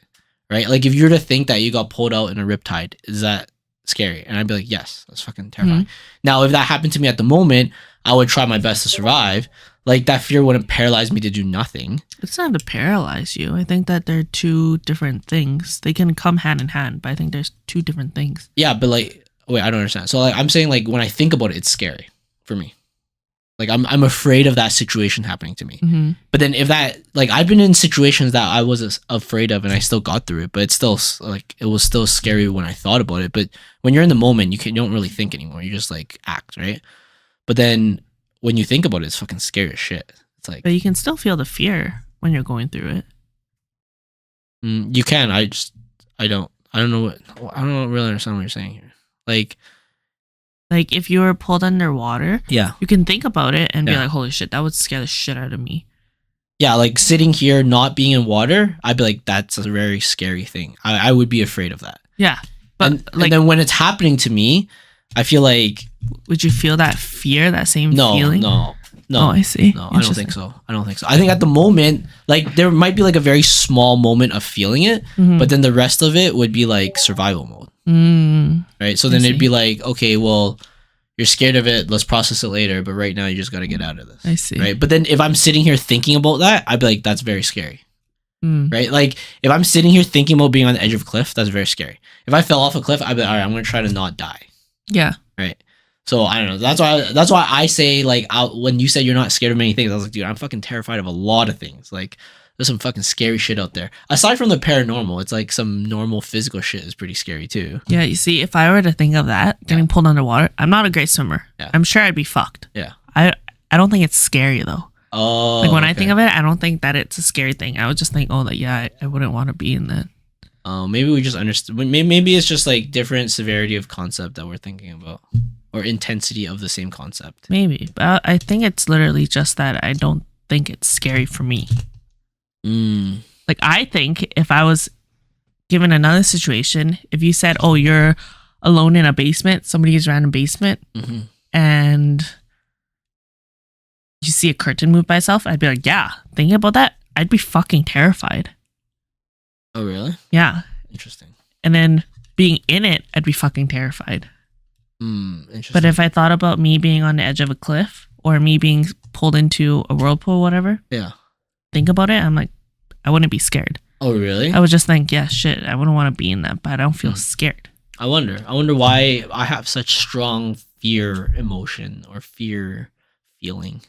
Right? Like, if you were to think that you got pulled out in a riptide, is that scary? And I'd be like, yes, that's fucking terrifying. Mm-hmm. Now, if that happened to me at the moment, I would try my best to survive. Like, that fear wouldn't paralyze me to do nothing. It's not to paralyze you. I think that they're two different things. They can come hand in hand, but I think there's two different things. Yeah, but like, wait, I don't understand. So, like, I'm saying, like, when I think about it, it's scary for me. Like, I'm afraid of that situation happening to me. Mm-hmm. But then if that, like, I've been in situations that I was afraid of and I still got through it, but it's still, like, it was still scary when I thought about it. But when you're in the moment, you don't really think anymore. You just, like, act, right? But then when you think about it, it's fucking scary as shit. It's like... But you can still feel the fear when you're going through it. You can. I don't really understand what you're saying here. Like, if you were pulled underwater, yeah, you can think about it and be like, holy shit, that would scare the shit out of me. Yeah, like sitting here not being in water, I'd be like, that's a very scary thing. I would be afraid of that. Yeah. But and then when it's happening to me, I feel like... Would you feel that fear, that same feeling? No. Oh, I see. No, I don't think so. I think at the moment, like, there might be like a very small moment of feeling it, but then the rest of it would be like survival mode. Right? So then it'd be like, okay, well, you're scared of it, let's process it later, but right now you just got to get out of this. I see. Right? But then if I'm sitting here thinking about that, I'd be like, that's very scary. Right? Like, if I'm sitting here thinking about being on the edge of a cliff, that's very scary. If I fell off a cliff, I'd be like, all right, I'm going to try to not die. Yeah. Right? So I don't know. That's why I say, like, when you said you're not scared of many things, I was like, dude, I'm fucking terrified of a lot of things. Like, there's some fucking scary shit out there. Aside from the paranormal, it's like some normal physical shit is pretty scary too. Yeah, you see, if I were to think of that, getting pulled underwater, I'm not a great swimmer. Yeah. I'm sure I'd be fucked. Yeah. I don't think it's scary though. Oh. Like when I think of it, I don't think that it's a scary thing. I would just think, oh, like, yeah, I wouldn't want to be in that. Maybe we just understood. Maybe it's just like different severity of concept that we're thinking about. Or intensity of the same concept. Maybe. But I think it's literally just that I don't think it's scary for me. Like, I think if I was given another situation, if you said, oh, you're alone in a basement, somebody's random basement, and you see a curtain move by itself, I'd be like, yeah, thinking about that, I'd be fucking terrified. Oh, really? Yeah. Interesting. And then being in it, I'd be fucking terrified. Interesting. But if I thought about me being on the edge of a cliff or me being pulled into a whirlpool, whatever, think about it, I'm like, I wouldn't be scared. Oh, really? I would just think, yeah, shit, I wouldn't want to be in that, but I don't feel scared. I wonder why I have such strong fear emotion or fear feeling.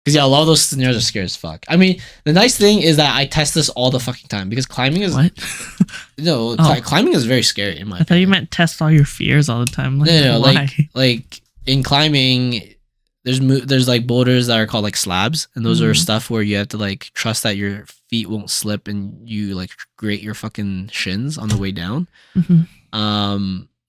Because, yeah, a lot of those scenarios are scary as fuck. I mean, the nice thing is that I test this all the fucking time because climbing is... What? No, climbing is very scary in my opinion. I thought you meant test all your fears all the time. Like, no, why? like in climbing, there's like boulders that are called like slabs, and those are stuff where you have to like trust that your feet won't slip and you like grate your fucking shins on the way down.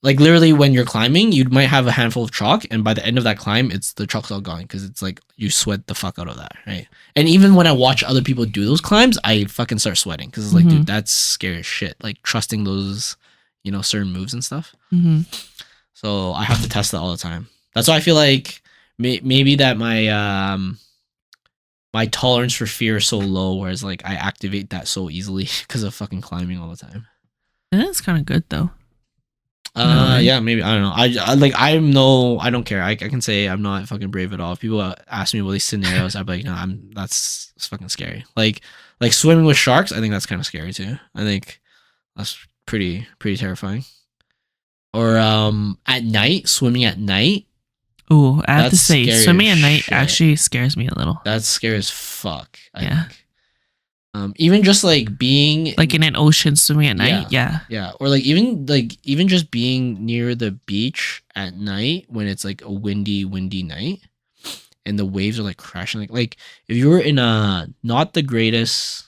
Like literally when you're climbing, you might have a handful of chalk, and by the end of that climb, the chalk's all gone because it's like you sweat the fuck out of that, right? And even when I watch other people do those climbs, I fucking start sweating because it's like, dude, that's scary as shit. Like trusting those, you know, certain moves and stuff. So I have to test that all the time. That's why I feel like maybe that my my tolerance for fear is so low, whereas like I activate that so easily because of fucking climbing all the time. And that's kind of good though. Yeah, maybe. I don't know. I don't care. I can say I'm not fucking brave at all. If people ask me about these scenarios, I'd be like, no, that's fucking scary. Like swimming with sharks, I think that's kind of scary too. I think that's pretty terrifying. Or at night, swimming at night. Ooh, I have to say, swimming at night actually scares me a little. That's scary as fuck. I think. Even just like being Like in an ocean swimming at night. Yeah. yeah, or like even just being near the beach at night when it's like a windy night and the waves are like crashing. Like if you were in a not the greatest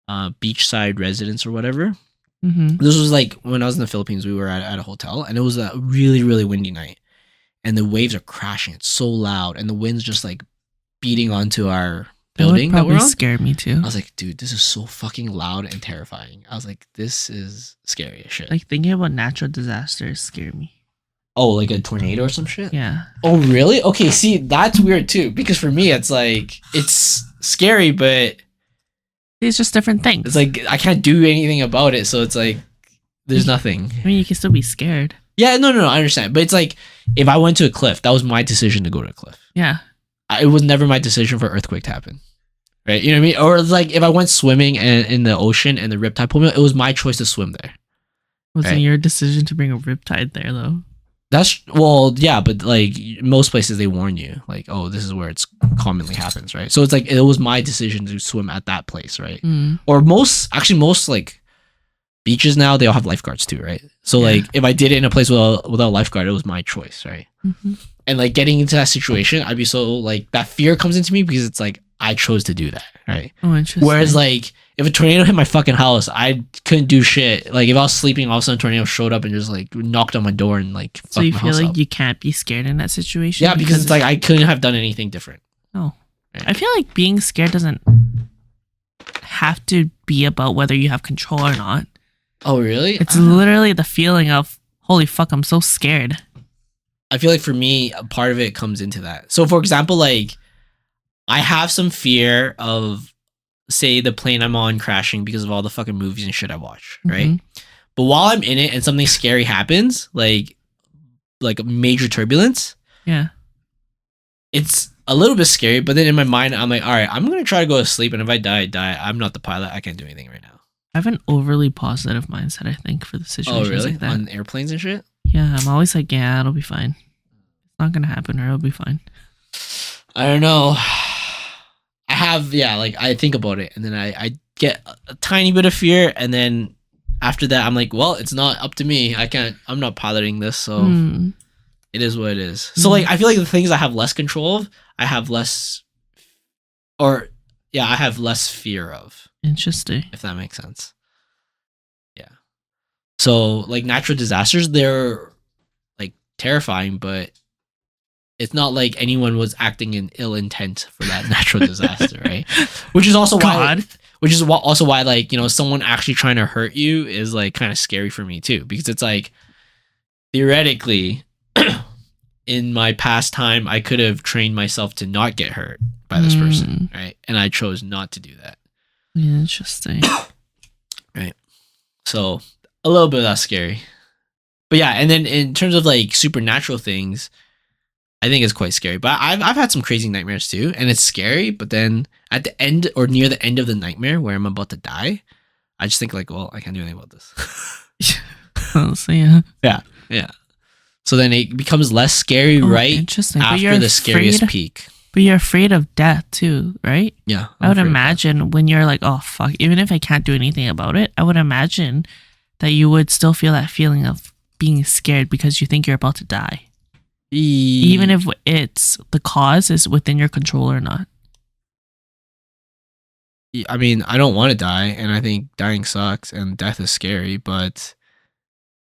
beachside residence or whatever. Mm-hmm. This was like when I was in the Philippines. We were at a hotel and it was a really really windy night, and the waves are crashing. It's so loud, and the wind's just like beating onto our building that we're on. Scare me too. I was like, dude, this is so fucking loud and terrifying. I was like, this is scary as shit. Like thinking about natural disasters scare me. Oh, like a tornado or some shit? Yeah. Oh, really? Okay, see, that's weird too. Because for me, it's like, it's scary, but it's just different things. it's like, I can't do anything about it. So it's like, there's nothing. I mean, you can still be scared. Yeah, no, I understand. But it's like, if I went to a cliff, that was my decision to go to a cliff. Yeah. It was never my decision for earthquake to happen. Right? You know what I mean? Or it's like, if I went swimming in the ocean and the riptide pulled me out, it was my choice to swim there. Wasn't your decision to bring a riptide there, though? That's, well, yeah, but like most places they warn you, like, oh, this is where it's commonly happens, right? So it's like, it was my decision to swim at that place, right? Mm. Or most like beaches now, they all have lifeguards too, right? So like, if I did it in a place without a lifeguard, it was my choice, right? Mm-hmm. And like getting into that situation, I'd be so like, that fear comes into me because it's like, I chose to do that, right? Oh, interesting. Whereas like, if a tornado hit my fucking house, I couldn't do shit. Like if I was sleeping, all of a sudden a tornado showed up and just like knocked on my door and like fucked so you my feel house like up. you can't be scared in that situation? Yeah, because it's like I couldn't have done anything different. No. Right. I feel like being scared doesn't have to be about whether you have control or not. Oh, really? It's literally the feeling of, holy fuck, I'm so scared. I feel like for me, a part of it comes into that. So for example, like I have some fear of, say, the plane I'm on crashing because of all the fucking movies and shit I watch, right? Mm-hmm. But while I'm in it and something scary happens, like a major turbulence, yeah, it's a little bit scary. But then in my mind, I'm like, all right, I'm gonna try to go to sleep, and if I die, I die. I'm not the pilot. I can't do anything right now. I have an overly positive mindset, I think, for the situations Oh, really? like that. On airplanes and shit? Yeah, I'm always like, yeah, it'll be fine. It's not gonna happen, or it'll be fine. I don't know. I have, like I think about it, and then I get a tiny bit of fear, and then after that, I'm like, well, it's not up to me. I'm not piloting this, so it is what it is. So like, I feel like the things I have less control of, I have less fear of. Interesting. If that makes sense. Yeah. So like natural disasters, they're like terrifying, but it's not like anyone was acting in ill intent for that natural disaster, right? Which is also why like, you know, someone actually trying to hurt you is like kind of scary for me too, because it's like theoretically in my past time I could have trained myself to not get hurt by this person, right? And I chose not to do that. Interesting. Right. So a little bit of that's scary. But yeah, and then in terms of like supernatural things, I think it's quite scary. But I've had some crazy nightmares too, and it's scary. But then at the end or near the end of the nightmare where I'm about to die, I just think like, well, I can't do anything about this. So yeah. Yeah. So then it becomes less scary, right? Interesting. After the scariest peak. But you're afraid of death too, right? Yeah. I would imagine when you're like, oh fuck, even if I can't do anything about it, I would imagine that you would still feel that feeling of being scared because you think you're about to die. Even if it's the cause is within your control or not. I mean, I don't want to die, and I think dying sucks, and death is scary. But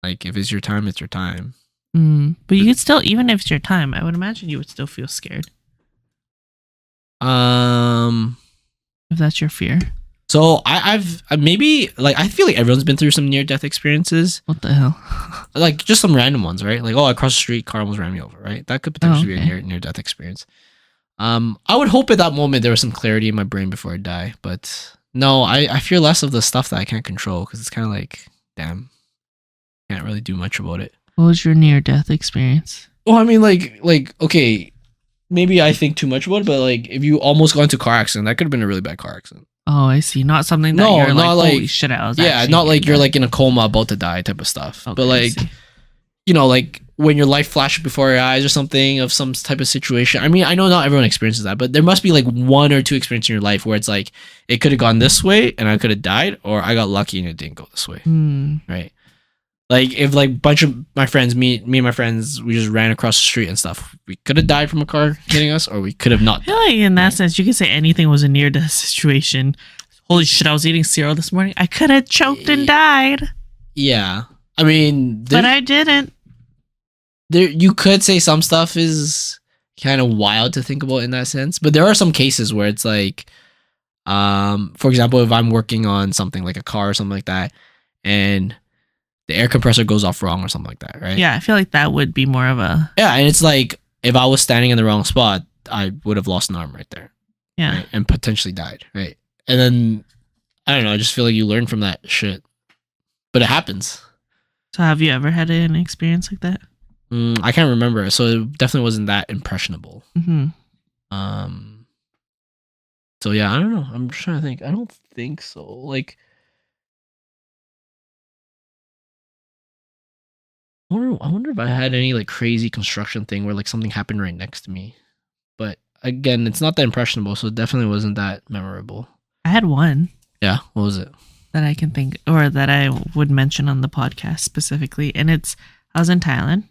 like, if it's your time, it's your time. But you could still, even if it's your time, I would imagine you would still feel scared. If that's your fear. So I've maybe like I feel like everyone's been through some near death experiences. What the hell? Like just some random ones, right? Like, oh, I crossed the street, car almost ran me over, right? That could potentially be a near death experience. I would hope at that moment there was some clarity in my brain before I die, but no, I fear less of the stuff that I can't control because it's kind of like, damn, can't really do much about it. What was your near death experience? Well, I mean, like okay, maybe I think too much about it, but like if you almost got into a car accident, that could have been a really bad car accident. Oh, I see. Not something that you're like, holy shit, I was not like you're like in a coma about to die type of stuff. Okay, but like you know, like when your life flashes before your eyes or something of some type of situation. I mean, I know not everyone experiences that, but there must be like one or two experiences in your life where it's like it could have gone this way and I could have died, or I got lucky and it didn't go this way. Right. Like if like a bunch of my friends, me and my friends, we just ran across the street and stuff. We could have died from a car hitting us, or we could have not. I feel like in that sense, you could say anything was a near-death situation. Holy shit, I was eating cereal this morning. I could have choked and died. Yeah. I mean... But I didn't. You could say some stuff is kind of wild to think about in that sense. But there are some cases where it's like... for example, if I'm working on something like a car or something like that, and... the air compressor goes off wrong or something like that, right? Yeah, I feel like that would be more of a... Yeah, and it's like, if I was standing in the wrong spot, I would have lost an arm right there. Yeah. Right? And potentially died, right? And then, I don't know, I just feel like you learn from that shit. But it happens. So have you ever had an experience like that? I can't remember, so it definitely wasn't that impressionable. Mm-hmm. So yeah, I don't know. I'm just trying to think. I don't think so. Like... I wonder if I had any like crazy construction thing where like something happened right next to me. But again, it's not that impressionable, so it definitely wasn't that memorable. I had one. Yeah, what was it? That I can think, or that I would mention on the podcast specifically. And I was in Thailand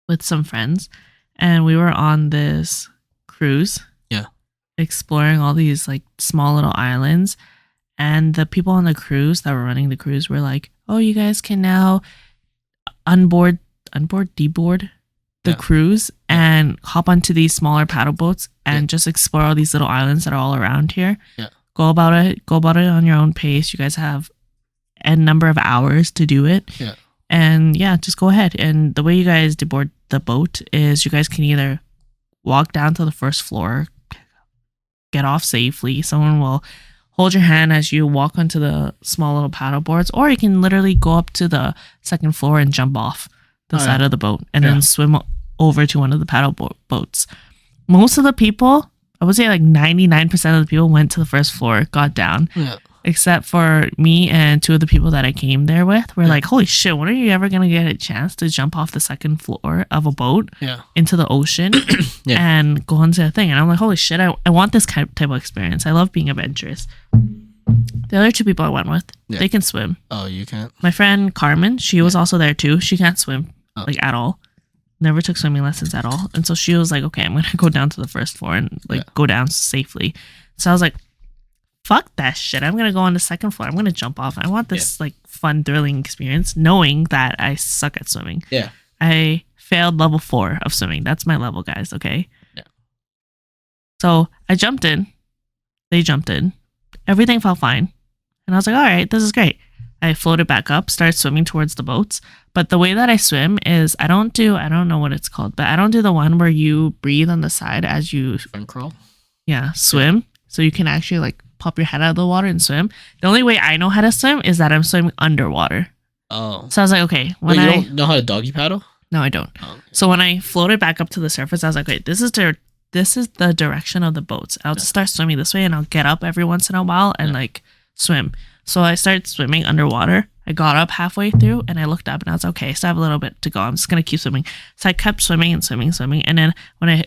with some friends, and we were on this cruise. Yeah. Exploring all these like small little islands. And the people on the cruise that were running the cruise were like, oh, you guys can now deboard the cruise and hop onto these smaller paddle boats and just explore all these little islands that are all around here. Yeah. Go about it on your own pace. You guys have a number of hours to do it. Yeah. And yeah, just go ahead. And the way you guys deboard the boat is you guys can either walk down to the first floor, get off safely. Someone will hold your hand as you walk onto the small little paddle boards, or you can literally go up to the second floor and jump off the side of the boat and then swim over to one of the paddle boats. Most of the people, I would say like 99% of the people went to the first floor, got down, except for me and two of the people that I came there with. We're like, holy shit, when are you ever going to get a chance to jump off the second floor of a boat into the ocean and go onto a thing? And I'm like, holy shit, I want this type of experience. I love being adventurous. The other two people I went with, they can swim. Oh, you can't? My friend Carmen, she was also there too. She can't swim like at all. Never took swimming lessons at all. And so she was like, okay, I'm going to go down to the first floor and like go down safely. So I was like, fuck that shit. I'm going to go on the second floor. I'm going to jump off. I want this like fun, thrilling experience knowing that I suck at swimming. Yeah. I failed level 4 of swimming. That's my level, guys. Okay. Yeah. So I jumped in. They jumped in. Everything felt fine. And I was like, all right, this is great. I floated back up, started swimming towards the boats. But the way that I swim is I don't know what it's called, but I don't do the one where you breathe on the side as you swim crawl. Yeah, swim. Yeah. So you can actually like pop your head out of the water and swim. The only way I know how to swim is that I'm swimming underwater. Oh. So I was like, okay. Wait, you don't know how to doggy paddle? No, I don't. Oh, okay. So when I floated back up to the surface, I was like, wait, this is the direction of the boats. I'll just start swimming this way and I'll get up every once in a while and like swim. So I started swimming underwater. I got up halfway through and I looked up and I was okay, so I have a little bit to go. I'm just going to keep swimming. So I kept swimming and swimming. And then when I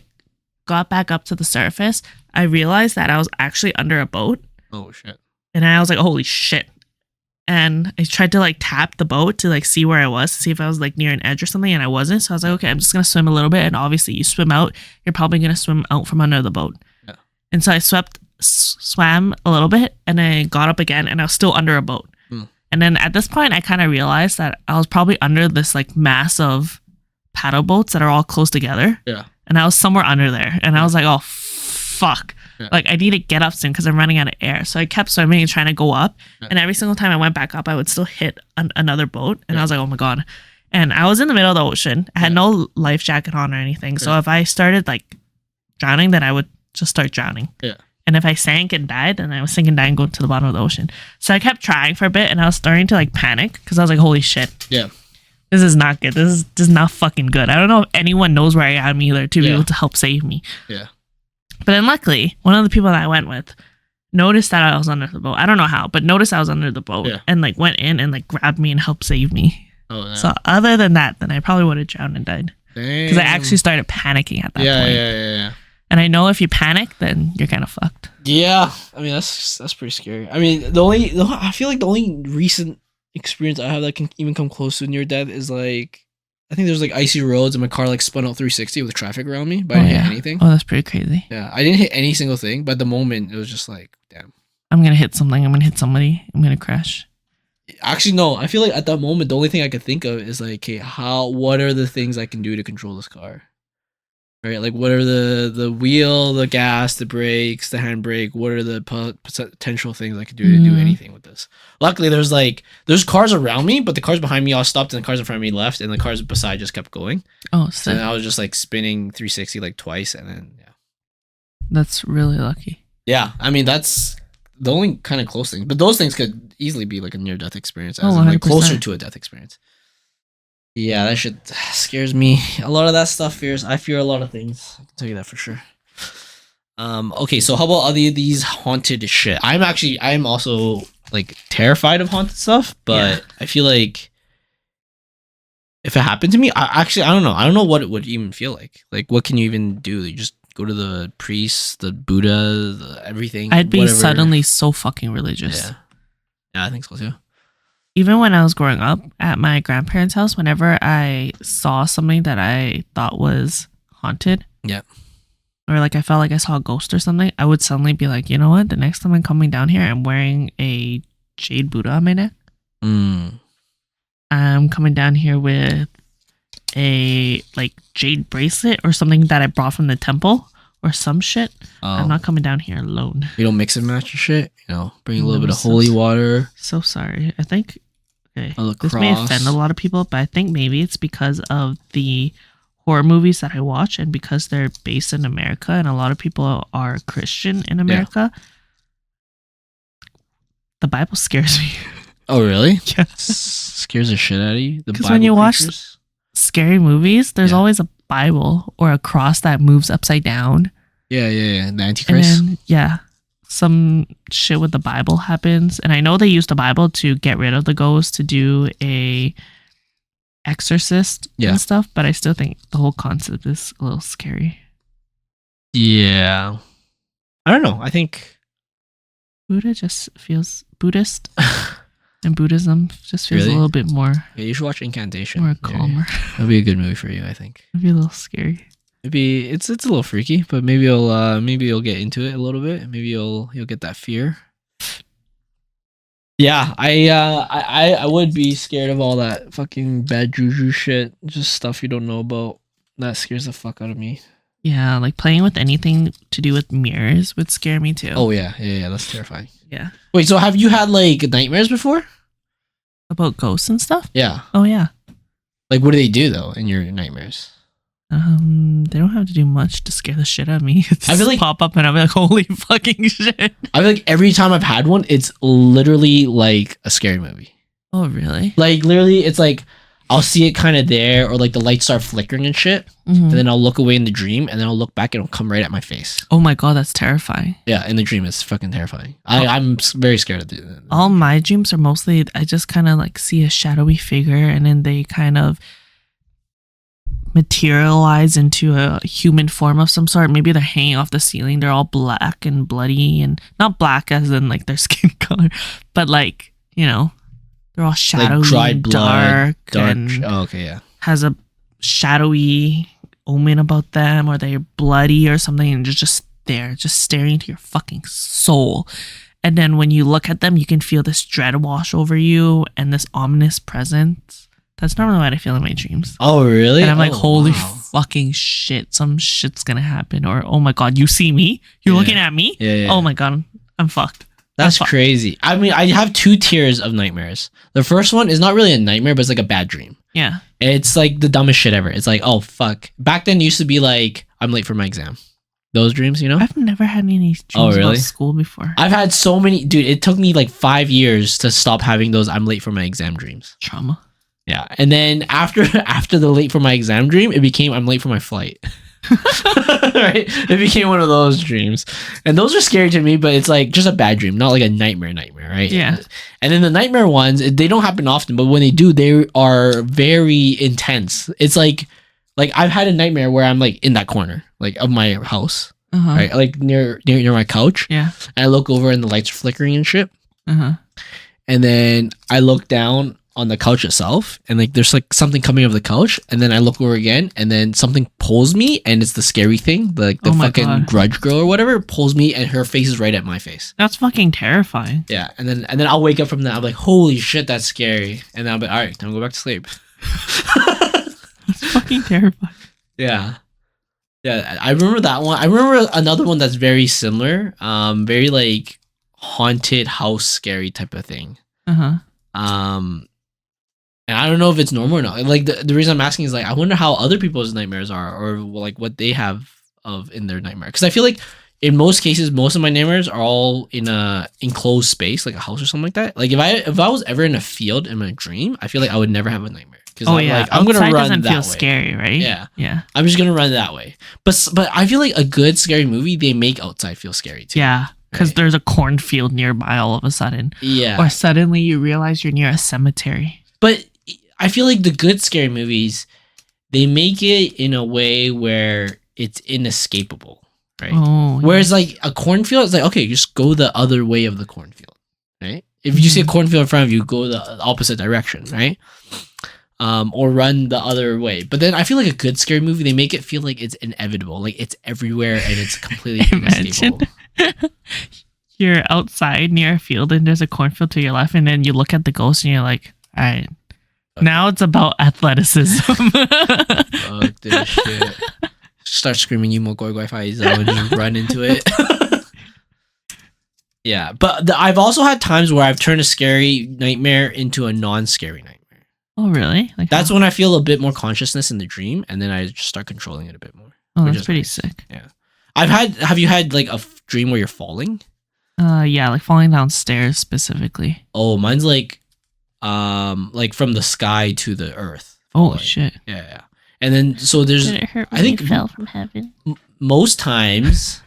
got back up to the surface, I realized that I was actually under a boat. Oh, shit. And I was like, holy shit. And I tried to like tap the boat to like see where I was, to see if I was like near an edge or something. And I wasn't. So I was like, okay, I'm just going to swim a little bit. And obviously you swim out, you're probably going to swim out from under the boat. Yeah. And so I swam a little bit and I got up again and I was still under a boat. And then at this point I kind of realized that I was probably under this like mass of paddle boats that are all close together. Yeah. And I was somewhere under there and I was like, oh fuck. Yeah. Like I need to get up soon because I'm running out of air. So I kept swimming and trying to go up. Yeah. And every single time I went back up, I would still hit another boat. And I was like, oh my God. And I was in the middle of the ocean. I had no life jacket on or anything. So if I started like drowning, then I would just start drowning. Yeah. And if I sank and died, then I was sinking, dying, going to the bottom of the ocean. So I kept trying for a bit and I was starting to like panic because I was like, holy shit. Yeah. This is not good. This is not fucking good. I don't know if anyone knows where I am either to be able to help save me. Yeah. But then luckily, one of the people that I went with noticed that I was under the boat. I don't know how, but noticed I was under the boat and like went in and like grabbed me and helped save me. Oh, no. So other than that, then I probably would have drowned and died. Because I actually started panicking at that point. Yeah. And I know if you panic, then you're kind of fucked. Yeah, I mean that's pretty scary. I mean, I feel like the only recent experience I have that can even come close to near death is like, I think there's like icy roads and my car like spun out 360 with traffic around me, but I didn't hit anything. Oh, that's pretty crazy. Yeah, I didn't hit any single thing, but at the moment it was just like, damn. I'm gonna hit something. I'm gonna hit somebody. I'm gonna crash. Actually, no. I feel like at that moment the only thing I could think of is like, okay, what are the things I can do to control this car? Right, like what are the wheel, the gas, the brakes, the handbrake? What are the potential things I could do to do anything with this? Luckily, there's cars around me, but the cars behind me all stopped, and the cars in front of me left, and the cars beside just kept going. Oh, so then I was just like spinning 360 like twice, and then that's really lucky. Yeah, I mean that's the only kind of close thing, but those things could easily be like a near death experience, as in, like closer to a death experience. Yeah, that shit scares me. A lot of that stuff I fear a lot of things. I can tell you that for sure. Okay, so how about other of these haunted shit? I'm also like terrified of haunted stuff, but I feel like if it happened to me, I don't know. I don't know what it would even feel like. Like, what can you even do? You just go to the priest, the Buddha, everything. I'd be suddenly so fucking religious. Yeah, I think so too. Even when I was growing up at my grandparents' house, whenever I saw something that I thought was haunted, or like I felt like I saw a ghost or something, I would suddenly be like, you know what? The next time I'm coming down here, I'm wearing a jade Buddha on my neck. I'm coming down here with a like jade bracelet or something that I brought from the temple or some shit. I'm not coming down here alone. You don't mix and match your shit? You know, bring a little bit of holy water. So sorry. I think this may offend a lot of people, but I think maybe it's because of the horror movies that I watch and because they're based in America and a lot of people are Christian in America. The Bible scares me. Oh, really? Yeah. Scares the shit out of you? Because when you watch scary movies, there's always a Bible or a cross that moves upside down. Yeah. The Antichrist. And then, some shit with the Bible happens. And I know they use the Bible to get rid of the ghost, to do a exorcist and stuff, but I still think the whole concept is a little scary. Yeah. I don't know. I think Buddha just feels Buddhist. And Buddhism just feels a little bit more. Yeah, you should watch Incantation. More calmer. That'd be a good movie for you, I think. It'd be a little scary. Maybe it's a little freaky, but maybe you'll get into it a little bit. Maybe you'll get that fear. Yeah, I would be scared of all that fucking bad juju shit, just stuff you don't know about. That scares the fuck out of me. Yeah, like playing with anything to do with mirrors would scare me too. Oh yeah, that's terrifying. Yeah. Wait, so have you had like nightmares before? About ghosts and stuff? Yeah. Oh yeah. Like, what do they do though in your nightmares? They don't have to do much to scare the shit out of me. It's I feel like pop up and I'm like, holy fucking shit. I feel like every time I've had one, it's literally like a scary movie. Oh really? Like literally, it's like I'll see it kind of there, or like the lights start flickering and shit, and then I'll look away in the dream, and then I'll look back and it'll come right at my face. Oh my god, that's terrifying. Yeah, in the dream, it's fucking terrifying. I'm very scared of it. All my dreams are mostly I just kind of like see a shadowy figure, and then they kind of materialize into a human form of some sort. Maybe they're hanging off the ceiling. They're all black and bloody, and not black as in like their skin color, but like, you know, they're all shadowy, like dry blood, dark, and has a shadowy omen about them, or they're bloody or something, and just there, just staring into your fucking soul. And then when you look at them, you can feel this dread wash over you and this ominous presence. That's not really what I feel in my dreams. Oh, really? And I'm like, holy fucking shit, some shit's gonna happen. Or, oh my god, you see me? You're looking at me? Yeah. Oh my god, I'm fucked. That's crazy. I mean, I have two tiers of nightmares. The first one is not really a nightmare, but it's like a bad dream. Yeah. It's like the dumbest shit ever. It's like, oh, fuck. Back then, it used to be like, I'm late for my exam. Those dreams, you know? I've never had any dreams about school before. I've had so many. Dude, it took me like 5 years to stop having those I'm late for my exam dreams. Trauma. Yeah. And then after the late for my exam dream, it became I'm late for my flight. Right? It became one of those dreams. And those are scary to me, but it's like just a bad dream, not like a nightmare, right? Yeah. And then the nightmare ones, they don't happen often, but when they do, they are very intense. It's like I've had a nightmare where I'm like in that corner, like of my house, right? Like near my couch. Yeah. And I look over and the lights are flickering and shit. Uh-huh. And then I look down on the couch itself, and like there's like something coming over the couch, and then I look over again, and then something pulls me, and it's the scary thing, like the fucking grudge girl or whatever pulls me, and her face is right at my face. That's fucking terrifying. Yeah, and then I'll wake up from that. I'm like, holy shit, that's scary. And then I'll be all right, time to go back to sleep. That's fucking terrifying. Yeah. Yeah, I remember that one. I remember another one that's very similar. Very like haunted house scary type of thing. And I don't know if it's normal or not. Like the reason I'm asking is like I wonder how other people's nightmares are, or like what they have of in their nightmare. Because I feel like in most cases, most of my nightmares are all in a enclosed space, like a house or something like that. Like if I was ever in a field in my dream, I feel like I would never have a nightmare. Because I'm gonna run doesn't that feel way. Scary, right? Yeah. I'm just gonna run that way. But I feel like a good scary movie, they make outside feel scary too. Yeah. Because there's a cornfield nearby all of a sudden. Yeah. Or suddenly you realize you're near a cemetery. But I feel like the good scary movies, they make it in a way where it's inescapable, right? Oh, whereas like a cornfield, it's like, okay, just go the other way of the cornfield, right? If you see a cornfield in front of you, go the opposite direction, right? Or run the other way. But then I feel like a good scary movie, they make it feel like it's inevitable, like it's everywhere and it's completely inescapable. You're outside near a field and there's a cornfield to your left, and then you look at the ghost and you're like, all right, now it's about athleticism. Fuck this shit. Start screaming "Yumo Goi Goi Fai Zao" and just run into it. Yeah, but I've also had times where I've turned a scary nightmare into a non-scary nightmare. Oh, really? Like that's when I feel a bit more consciousness in the dream, and then I just start controlling it a bit more. Oh, that's pretty sick. Yeah. Have you had like a dream where you're falling? Yeah, like falling downstairs specifically. Oh, mine's like from the sky to the earth. Oh shit. Yeah. And then so there's Did it hurt when you fell from heaven? Most times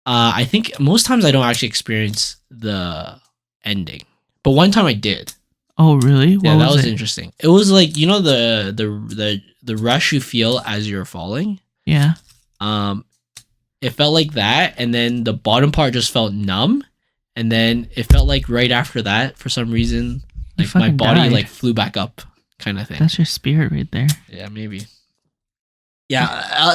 I think most times I don't actually experience the ending. But one time I did. Oh really? What that was interesting. It was like, you know, the rush you feel as you're falling? Yeah. It felt like that, and then the bottom part just felt numb, and then it felt like right after that, for some reason, like my body like flew back up, kind of thing. That's your spirit right there. Yeah, maybe. Yeah,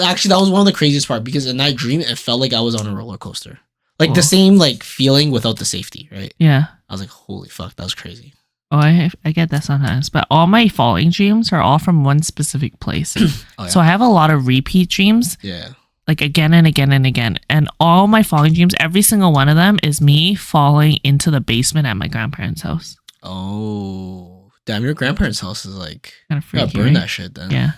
actually, that was one of the craziest part, because in that dream, it felt like I was on a roller coaster, like the same like feeling without the safety, right? Yeah. I was like, holy fuck, that was crazy. Oh, I get that sometimes, but all my falling dreams are all from one specific place. Oh, yeah. So I have a lot of repeat dreams. Yeah. Like again and again and again. And all my falling dreams, every single one of them is me falling into the basement at my grandparents' house. Oh, damn, your grandparents' house is like, kind of freaky, gotta burn that shit then. Yeah.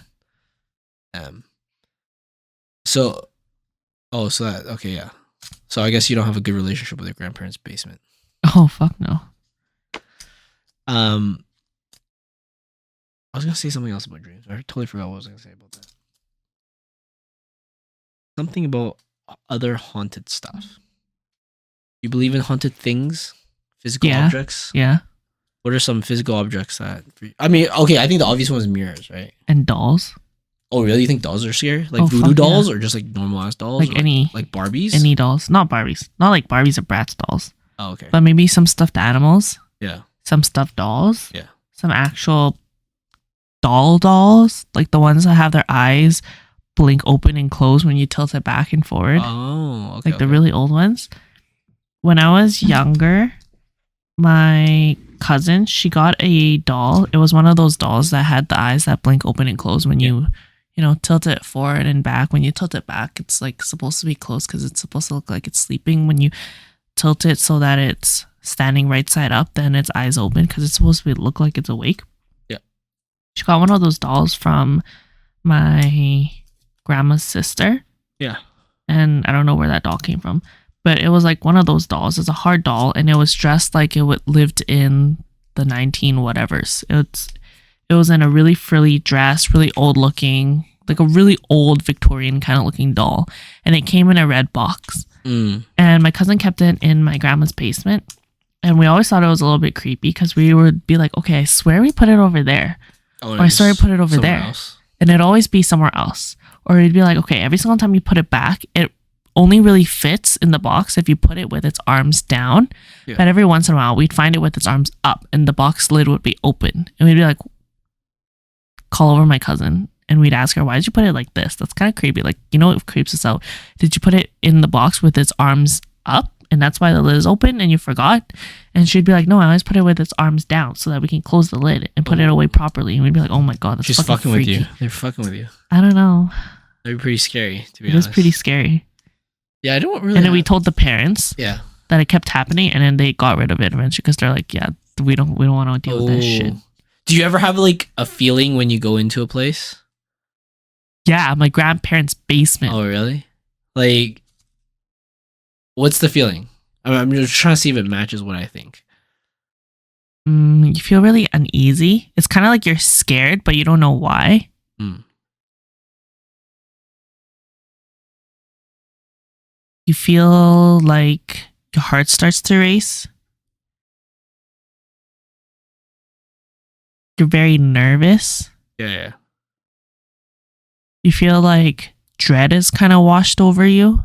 So yeah. So I guess you don't have a good relationship with your grandparents' basement. Oh, fuck no. I was gonna say something else about dreams. I totally forgot what I was gonna say about that. Something about other haunted stuff. You believe in haunted things? Physical objects? Yeah. What are some physical objects that... I mean, okay, I think the obvious one is mirrors, right? And dolls. Oh, really? You think dolls are scary? Like voodoo dolls or just like normal-ass dolls? Like any... Like Barbies? Any dolls. Not Barbies. Not like Barbies or Bratz dolls. Oh, okay. But maybe some stuffed animals. Yeah. Some stuffed dolls. Yeah. Some actual dolls. Like the ones that have their eyes blink open and close when you tilt it back and forward. Oh, okay. Like the really old ones. When I was younger, my cousin, she got a doll. It was one of those dolls that had the eyes that blink open and close when you tilt it forward and back. When you tilt it back, it's like supposed to be closed because it's supposed to look like it's sleeping. When you tilt it so that it's standing right side up, then its eyes open because it's supposed to look like it's awake. Yeah. She got one of those dolls from my grandma's sister. Yeah. And I don't know where that doll came from, but it was like one of those dolls. It's a hard doll, and it was dressed like it lived in the 19 whatevers. It was in a really frilly dress, really old looking, like a really old Victorian kind of looking doll, and it came in a red box. And my cousin kept it in my grandma's basement, and we always thought it was a little bit creepy because we would be like, okay, I swear we put it over there, or I swear we put it over there, and it'd always be somewhere else. Or it'd be like, okay, every single time you put it back, it only really fits in the box if you put it with its arms down. Yeah. But every once in a while, we'd find it with its arms up, and the box lid would be open, and we'd be like, call over my cousin, and we'd ask her, why did you put it like this? That's kind of creepy. Like, you know what creeps us out? Did you put it in the box with its arms up, and that's why the lid is open, and you forgot? And she'd be like, no, I always put it with its arms down so that we can close the lid and put it away properly. And we'd be like, oh my god, that's fucking freaky. With you. They're fucking with you. I don't know. That'd be pretty scary, to be honest. It was pretty scary. Yeah, I don't really. And then we told the parents. that it kept happening, and then they got rid of it eventually because they're like, yeah, we don't want to deal with this shit. Do you ever have like a feeling when you go into a place? Yeah, my grandparents' basement. Oh, really? Like, what's the feeling? I'm just trying to see if it matches what I think. You feel really uneasy. It's kind of like you're scared, but you don't know why. You feel like your heart starts to race. You're very nervous. Yeah. You feel like dread is kind of washed over you.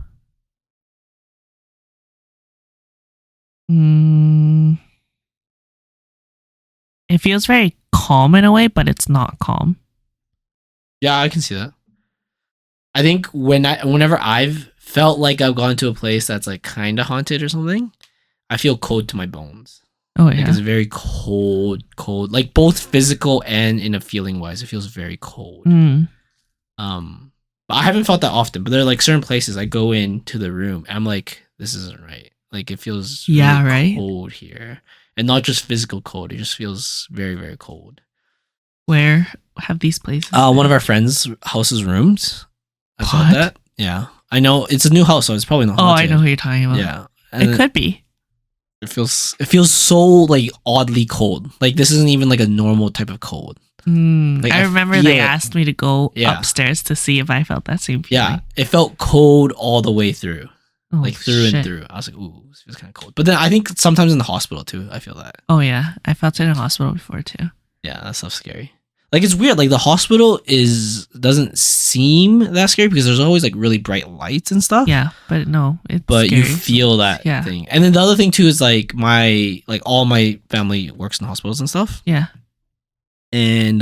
It feels very calm in a way, but it's not calm. Yeah, I can see that. I think whenever I've felt like I've gone to a place that's like kind of haunted or something, I feel cold to my bones. Oh yeah, like it's very cold, like both physical and in a feeling wise, it feels very cold. But I haven't felt that often. But there are like certain places I go into the room, and I'm like, this isn't right. Like it feels really cold here, and not just physical cold. It just feels very, very cold. Where have these places? One of our friends' house's rooms. I felt that. Yeah, I know it's a new house, so it's probably not haunted. I know who you're talking about. Yeah, and it could be. It feels so like oddly cold. Like this isn't even like a normal type of cold. Like, I remember they asked me to go upstairs to see if I felt that same feeling. Yeah, it felt cold all the way through. Like through and through. I was like, ooh, this feels kind of cold. But then I think sometimes in the hospital too, I feel that. Oh yeah, I felt it in a hospital before too. Yeah, that stuff's scary. Like it's weird. Like the hospital doesn't seem that scary because there's always like really bright lights and stuff. Yeah, but no, it's but scary. You feel that thing. And then the other thing too is like all my family works in hospitals and stuff. Yeah. And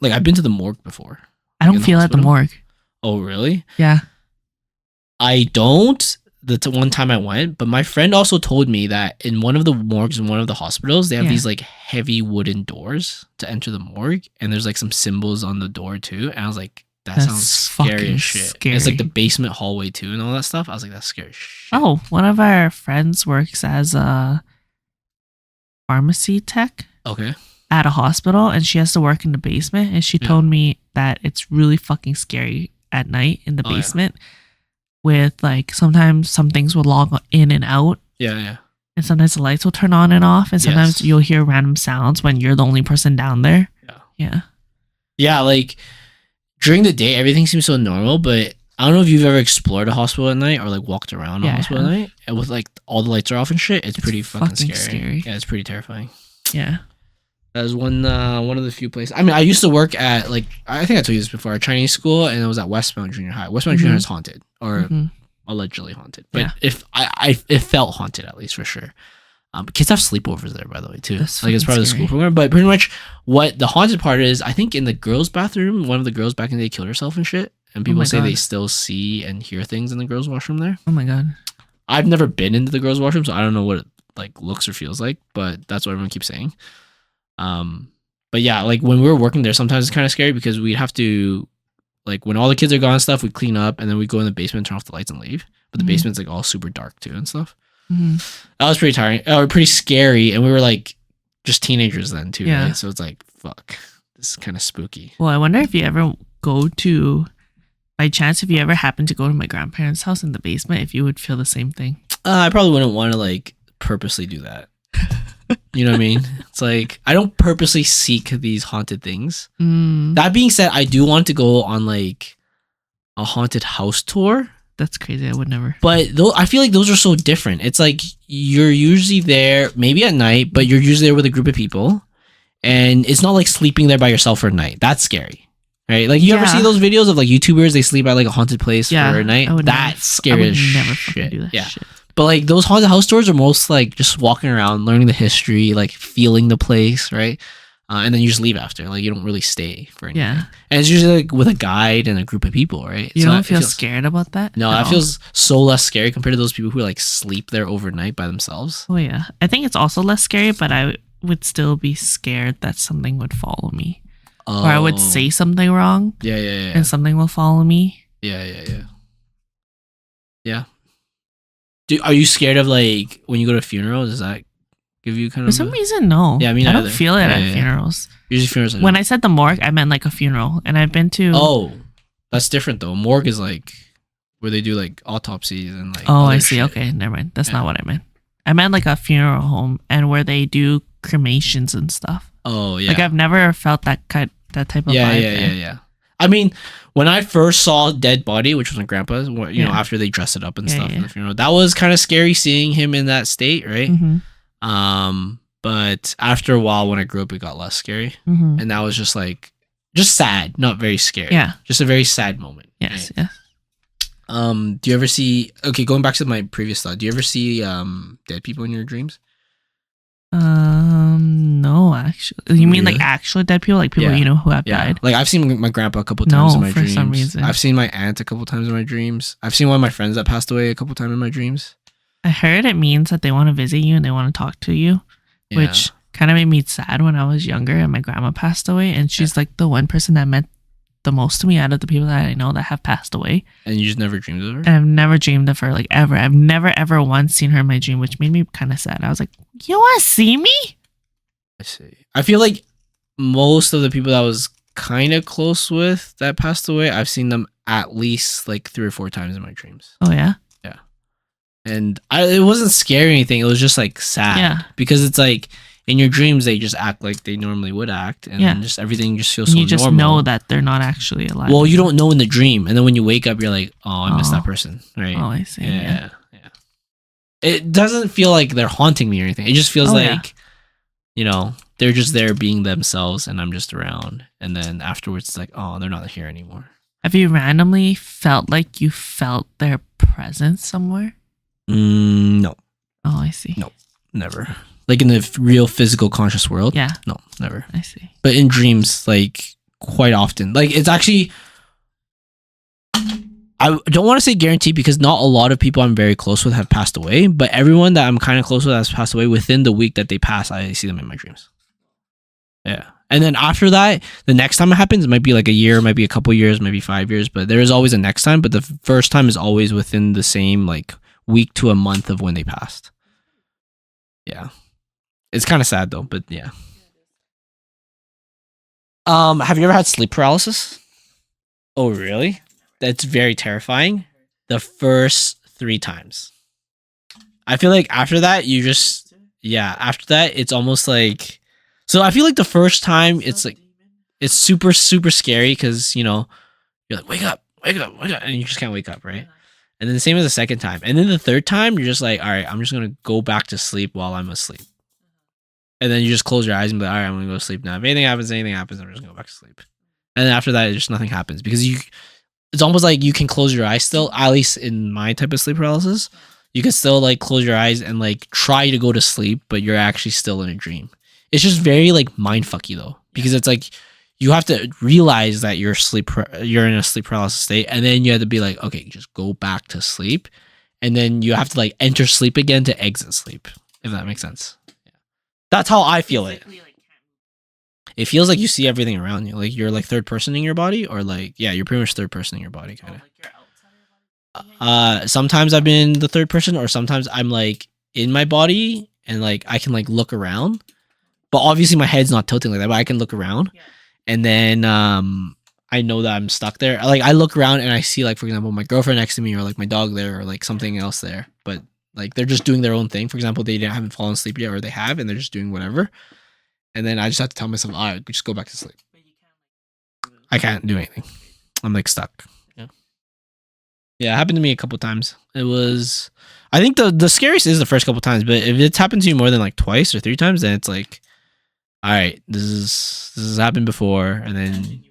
like I've been to the morgue before. I don't feel at the morgue. Oh really? Yeah. I don't. The one time I went, but my friend also told me that in one of the morgues in one of the hospitals, they have these like heavy wooden doors to enter the morgue, and there's like some symbols on the door too. And I was like, that sounds scary as shit. Scary. It's like the basement hallway too, and all that stuff. I was like, that's scary as shit. Oh, one of our friends works as a pharmacy tech. Okay. At a hospital, and she has to work in the basement, and she told me that it's really fucking scary at night in the basement. Yeah. With like sometimes some things will log in and out. Yeah. And sometimes the lights will turn on and off, and sometimes you'll hear random sounds when you're the only person down there. Yeah, like during the day everything seems so normal, but I don't know if you've ever explored a hospital at night or like walked around a hospital at night, and with like all the lights are off and shit. It's pretty fucking scary. Yeah, it's pretty terrifying. Yeah. That was one of the few places. I mean, I used to work at like I think I told you this before, a Chinese school, and it was at Westmount Junior High. Westmount Junior High is haunted or allegedly haunted, but if it felt haunted at least for sure. Kids have sleepovers there, by the way, too. That's like it's part of the school program. But pretty much what the haunted part is, I think in the girls' bathroom, one of the girls back in the day killed herself and shit, and people say they still see and hear things in the girls' washroom there. Oh my god! I've never been into the girls' washroom, so I don't know what it like looks or feels like, but that's what everyone keeps saying. But yeah, like when we were working there, sometimes it's kind of scary because we'd have to, like when all the kids are gone and stuff, we clean up and then we go in the basement, turn off the lights and leave. But the basement's like all super dark too and stuff. That was pretty tiring. Pretty scary. And we were like just teenagers then too, right? So it's like, fuck, this is kind of spooky. Well, I wonder if you ever go to, by chance, if you ever happen to go to my grandparents' house in the basement, if you would feel the same thing. I probably wouldn't want to like purposely do that. You know what I mean? It's like I don't purposely seek these haunted things. Mm, That being said, I do want to go on like a haunted house tour. that's crazy. I would never. But I feel like those are so different. It's like you're usually there maybe at night, but you're usually there with a group of people. And it's not like sleeping there by yourself for a night. That's scary. Right? Like you ever see those videos of like YouTubers, they sleep at like a haunted place for a night? That's scary as shit. Do that shit. But like those haunted house tours are most like just walking around, learning the history, like feeling the place, right? And then you just leave after. Like you don't really stay for anything. Yeah. And it's usually like with a guide and a group of people, right? You don't feel scared about that? No, that feels so less scary compared to those people who like sleep there overnight by themselves. Oh yeah. I think it's also less scary, but I would still be scared that something would follow me. Oh. Or I would say something wrong. Yeah. And something will follow me. Yeah. Are you scared of like when you go to funerals? Does that give you kind of? For some reason, no. Yeah, I mean, I don't feel it at funerals. Usually funerals. When I said the morgue, I meant like a funeral, and I've been to. Oh, that's different though. Morgue is like where they do like autopsies and like. Oh, I see. Shit. Okay, never mind. That's not what I meant. I meant like a funeral home and where they do cremations and stuff. Oh yeah. Like I've never felt that type of vibe. Yeah. I mean, when I first saw Dead Body, which was my grandpa's, you know, after they dress it up and stuff in the funeral, that was kind of scary seeing him in that state, right? Mm-hmm. But after a while, when I grew up, it got less scary, and that was just sad, not very scary. Yeah, just a very sad moment. Yes, right? yes. Do you ever see? Okay, going back to my previous thought, do you ever see dead people in your dreams? No, actually. You mean like actual dead people, like people you know who have died? Like I've seen my grandpa a couple times in my dreams. For some reason. I've seen my aunt a couple times in my dreams. I've seen one of my friends that passed away a couple times in my dreams. I heard it means that they want to visit you and they want to talk to you, which kind of made me sad when I was younger and my grandma passed away, and she's like the one person that meant the most to me out of the people that I know that have passed away. And you just never dreamed of her? And I've never dreamed of her, like ever. I've never ever once seen her in my dream, which made me kind of sad. I was like, you want to see me? I see. I feel like most of the people that I was kind of close with that passed away, I've seen them at least like 3 or 4 times in my dreams. Oh yeah? Yeah. And it wasn't scary or anything. It was just like sad. Yeah. Because it's like in your dreams, they just act like they normally would act, and then just everything just feels so normal. You just know that they're not actually alive. Well, you don't know in the dream, and then when you wake up, you're like, "Oh, I missed that person." Right? Oh, I see. Yeah. It doesn't feel like they're haunting me or anything. It just feels like, you know, they're just there being themselves, and I'm just around. And then afterwards, it's like, "Oh, they're not here anymore." Have you randomly felt like you felt their presence somewhere? No. Oh, I see. No, never. Like in the real physical conscious world? Yeah. No, never. I see. But in dreams, like quite often. Like it's actually, I don't want to say guaranteed because not a lot of people I'm very close with have passed away, but everyone that I'm kind of close with has passed away within the week that they pass, I see them in my dreams. Yeah. And then after that, the next time it happens, it might be like a year, might be a couple years, maybe 5 years, but there is always a next time. But the first time is always within the same like week to a month of when they passed. Yeah. It's kind of sad though, but yeah. Have you ever had sleep paralysis? Oh, really? That's very terrifying. The first 3 times. I feel like after that, after that, it's almost like, so I feel like the first time it's like, it's super, super scary because, you know, you're like, wake up, and you just can't wake up, right? And then the same as the second time. And then the third time, you're just like, all right, I'm just going to go back to sleep while I'm asleep. And then you just close your eyes and be like, all right, I'm going to go to sleep now. If anything happens, I'm just going to go back to sleep. And then after that, just nothing happens because it's almost like you can close your eyes still, at least in my type of sleep paralysis. You can still like close your eyes and like try to go to sleep, but you're actually still in a dream. It's just very like mindfucky though, because it's like you have to realize that you're in a sleep paralysis state, and then you have to be like, okay, just go back to sleep, and then you have to like enter sleep again to exit sleep, if that makes sense. Yeah. That's how I feel it. It feels like you see everything around you, like you're like third person in your body, or like you're pretty much third person in your body, kind of. Sometimes I've been the third person, or sometimes I'm like in my body and like I can like look around, but obviously my head's not tilting like that, but I can look around. And then I know that I'm stuck there. Like I look around and I see like, for example, my girlfriend next to me, or like my dog there, or like something else there. But Like they're just doing their own thing. For example, haven't fallen asleep yet, or they have, and they're just doing whatever. And then I just have to tell myself, all right, just go back to sleep. I can't do anything. I'm like stuck. Yeah, it happened to me a couple times. It was, I think the scariest is the first couple times, but if it's happened to you more than like twice or 3 times, then it's like, all right, this has happened before, and then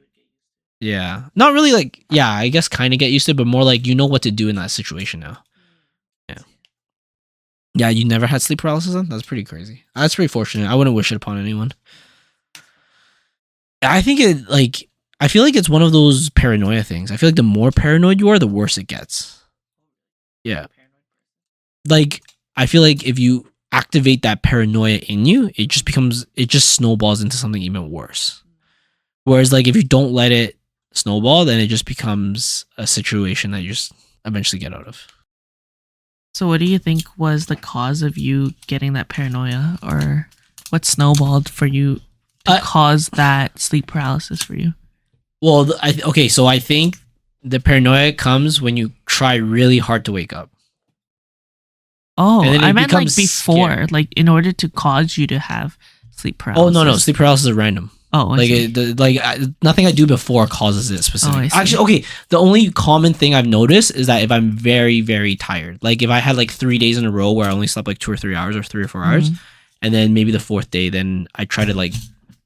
yeah, not really like I guess kind of get used to it, but more like you know what to do in that situation now. Yeah, you never had sleep paralysis then? That's pretty crazy. That's pretty fortunate. I wouldn't wish it upon anyone. I think I feel like it's one of those paranoia things. I feel like the more paranoid you are, the worse it gets. Yeah. Like, I feel like if you activate that paranoia in you, it just snowballs into something even worse. Whereas, like, if you don't let it snowball, then it just becomes a situation that you just eventually get out of. So what do you think was the cause of you getting that paranoia, or what snowballed for you to cause that sleep paralysis for you? Well, so I think the paranoia comes when you try really hard to wake up. Oh, I meant like before, scary. Like in order to cause you to have sleep paralysis. Oh, no, sleep paralysis is random. Oh, nothing I do before causes it specifically. Actually, okay, the only common thing I've noticed is that if I'm very, very tired, like if I had like 3 days in a row where I only slept like 2 or 3 hours or 3 or 4 hours, and then maybe the 4th day, then I try to like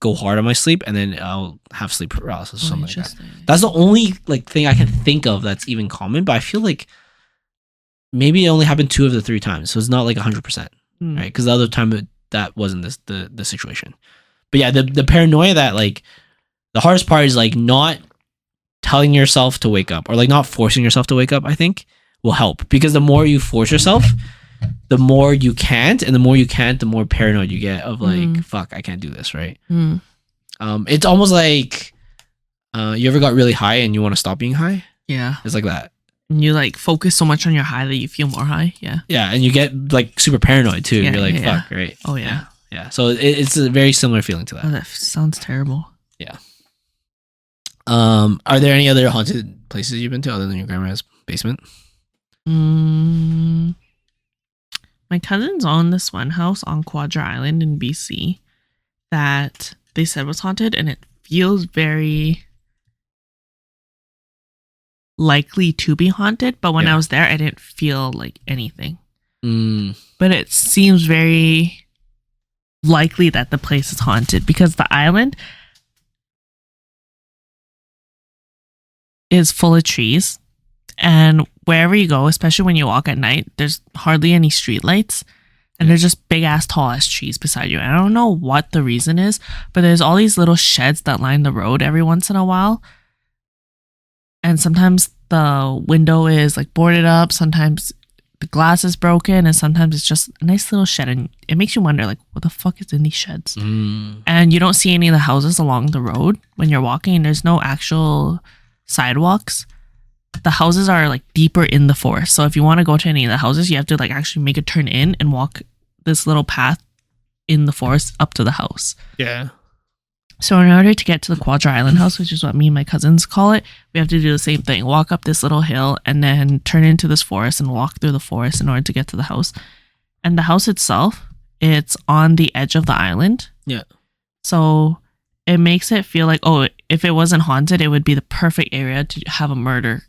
go hard on my sleep, and then I'll have sleep paralysis or something like that. That's the only like thing I can think of that's even common, but I feel like maybe it only happened 2 of the 3 times, so it's not like 100%, right? Because the other time that wasn't the situation. But yeah, the paranoia that like the hardest part is like not telling yourself to wake up, or like not forcing yourself to wake up, I think will help, because the more you force yourself, the more you can't, and the more you can't, the more paranoid you get of like, fuck, I can't do this, right? It's almost like you ever got really high and you want to stop being high? Yeah. It's like that. And you like focus so much on your high that you feel more high. Yeah. Yeah, and you get like super paranoid too. You're like, fuck, right? Oh yeah. Yeah. So it's a very similar feeling to that. Oh, that sounds terrible. Yeah. Are there any other haunted places you've been to other than your grandma's basement? My cousins own this one house on Quadra Island in BC that they said was haunted, and it feels very likely to be haunted. But when I was there, I didn't feel like anything. But it seems very likely that the place is haunted because the island is full of trees, and wherever you go, especially when you walk at night, there's hardly any street lights, and there's just big ass tall ass trees beside you. And I don't know what the reason is, but there's all these little sheds that line the road every once in a while, and sometimes the window is like boarded up, sometimes the glass is broken, and sometimes it's just a nice little shed, and it makes you wonder like, what the fuck is in these sheds? And you don't see any of the houses along the road when you're walking, and there's no actual sidewalks. The houses are like deeper in the forest, so if you want to go to any of the houses, you have to like actually make a turn in and walk this little path in the forest up to the house. Yeah. So in order to get to the Quadra Island house, which is what me and my cousins call it, we have to do the same thing. Walk up this little hill and then turn into this forest and walk through the forest in order to get to the house. And the house itself, it's on the edge of the island. Yeah. So it makes it feel like, oh, if it wasn't haunted, it would be the perfect area to have a murder.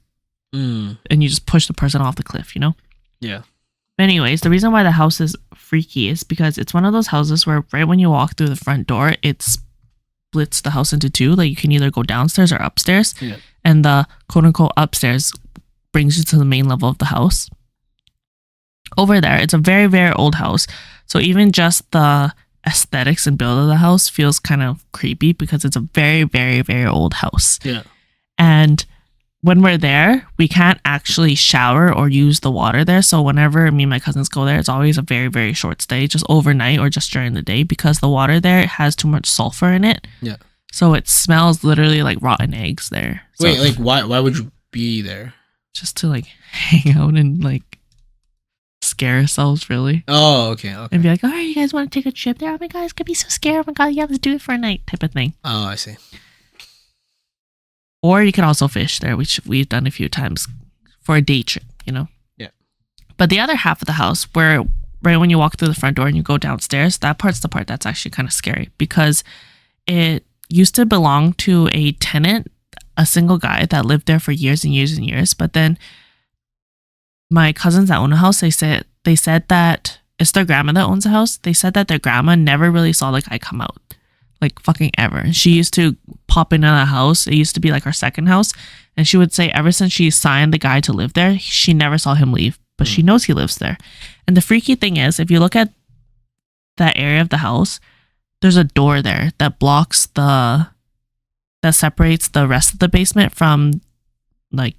And you just push the person off the cliff, you know? Yeah. But anyways, the reason why the house is freaky is because it's one of those houses where right when you walk through the front door, it's splits the house into 2. Like you can either go downstairs or upstairs, and the quote unquote upstairs brings you to the main level of the house. Over there, it's a very, very old house, so even just the aesthetics and build of the house feels kind of creepy because it's a very, very, very old house. And when we're there, we can't actually shower or use the water there. So whenever me and my cousins go there, it's always a very, very short stay, just overnight or just during the day, because the water there has too much sulfur in it. Yeah. So it smells literally like rotten eggs there. So, wait, like why would you be there? Just to like hang out and like scare ourselves, really. Oh, okay. And be like, all right, you guys want to take a trip there? Oh my God, it's going to be so scary. Oh my God, yeah, let's do it for a night type of thing. Oh, I see. Or you can also fish there, which we've done a few times for a day trip, you know? Yeah. But the other half of the house, where right when you walk through the front door and you go downstairs, that part's the part that's actually kind of scary because it used to belong to a tenant, a single guy that lived there for years and years and years. But then my cousins that own a house, they said that it's their grandma that owns the house. They said that their grandma never really saw the guy come out, like fucking ever. She used to pop into the house. It used to be like our second house. And she would say ever since she signed the guy to live there, she never saw him leave. But she knows he lives there. And the freaky thing is, if you look at that area of the house, there's a door there that separates the rest of the basement from like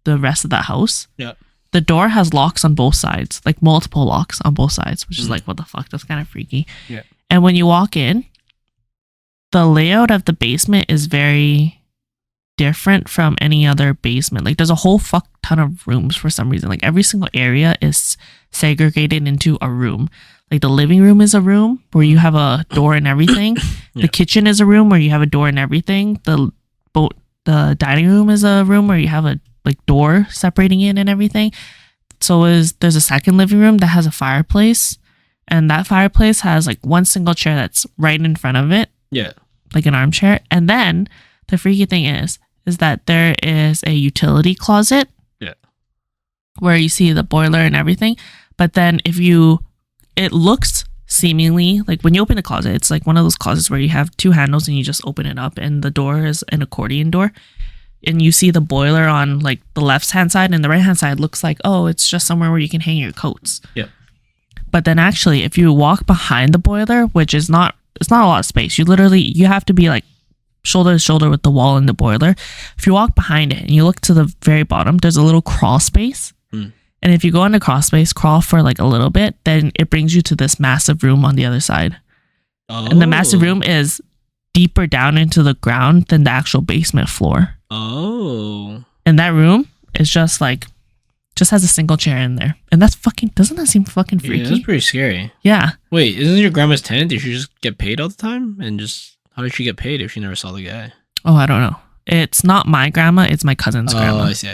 the rest of the house. Yeah. The door has locks on both sides, like multiple locks on both sides, which is like, what the fuck? That's kind of freaky. Yeah. And when you walk in, the layout of the basement is very different from any other basement. Like there's a whole fuck ton of rooms for some reason. Like every single area is segregated into a room. Like the living room is a room where you have a door and everything. Yeah. The kitchen is a room where you have a door and everything. The dining room is a room where you have a like door separating it and everything. There's a second living room that has a fireplace, and that fireplace has like one single chair that's right in front of it. Yeah. Like an armchair. And then the freaky thing is that there is a utility closet. Yeah. Where you see the boiler and everything. But then it looks seemingly like when you open the closet, it's like one of those closets where you have two handles and you just open it up and the door is an accordion door. And you see the boiler on like the left hand side, and the right hand side looks like, oh, it's just somewhere where you can hang your coats. Yeah. But then actually, if you walk behind the boiler, which is it's not a lot of space. You have to be like shoulder to shoulder with the wall in the boiler. If you walk behind it and you look to the very bottom, there's a little crawl space. And if you go into crawl space, crawl for like a little bit, then it brings you to this massive room on the other side. Oh. And the massive room is deeper down into the ground than the actual basement floor. Oh. And that room is just has a single chair in there. And doesn't that seem fucking freaky? Yeah, that's pretty scary. Yeah. Wait, isn't your grandma's tenant? Did she just get paid all the time? And how did she get paid if she never saw the guy? Oh, I don't know. It's not my grandma, it's my cousin's grandma. Oh, I see.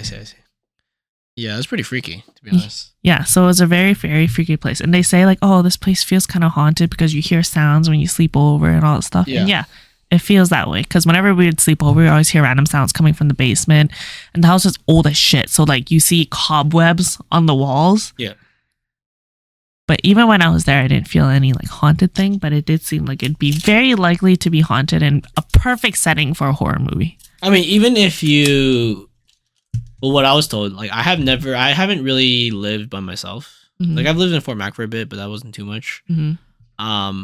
Yeah, that's pretty freaky, to be honest. Yeah, so it's a very, very freaky place. And they say like, oh, this place feels kind of haunted because you hear sounds when you sleep over and all that stuff. Yeah. And yeah, it feels that way. Because whenever we would sleep over, we always hear random sounds coming from the basement. And the house is old as shit. So like you see cobwebs on the walls. Yeah. But even when I was there, I didn't feel any like haunted thing. But it did seem like it'd be very likely to be haunted and a perfect setting for a horror movie. I mean, even if you... Well, what I was told, like, I haven't really lived by myself. Mm-hmm. Like, I've lived in Fort Mac for a bit, but that wasn't too much. Mm-hmm. I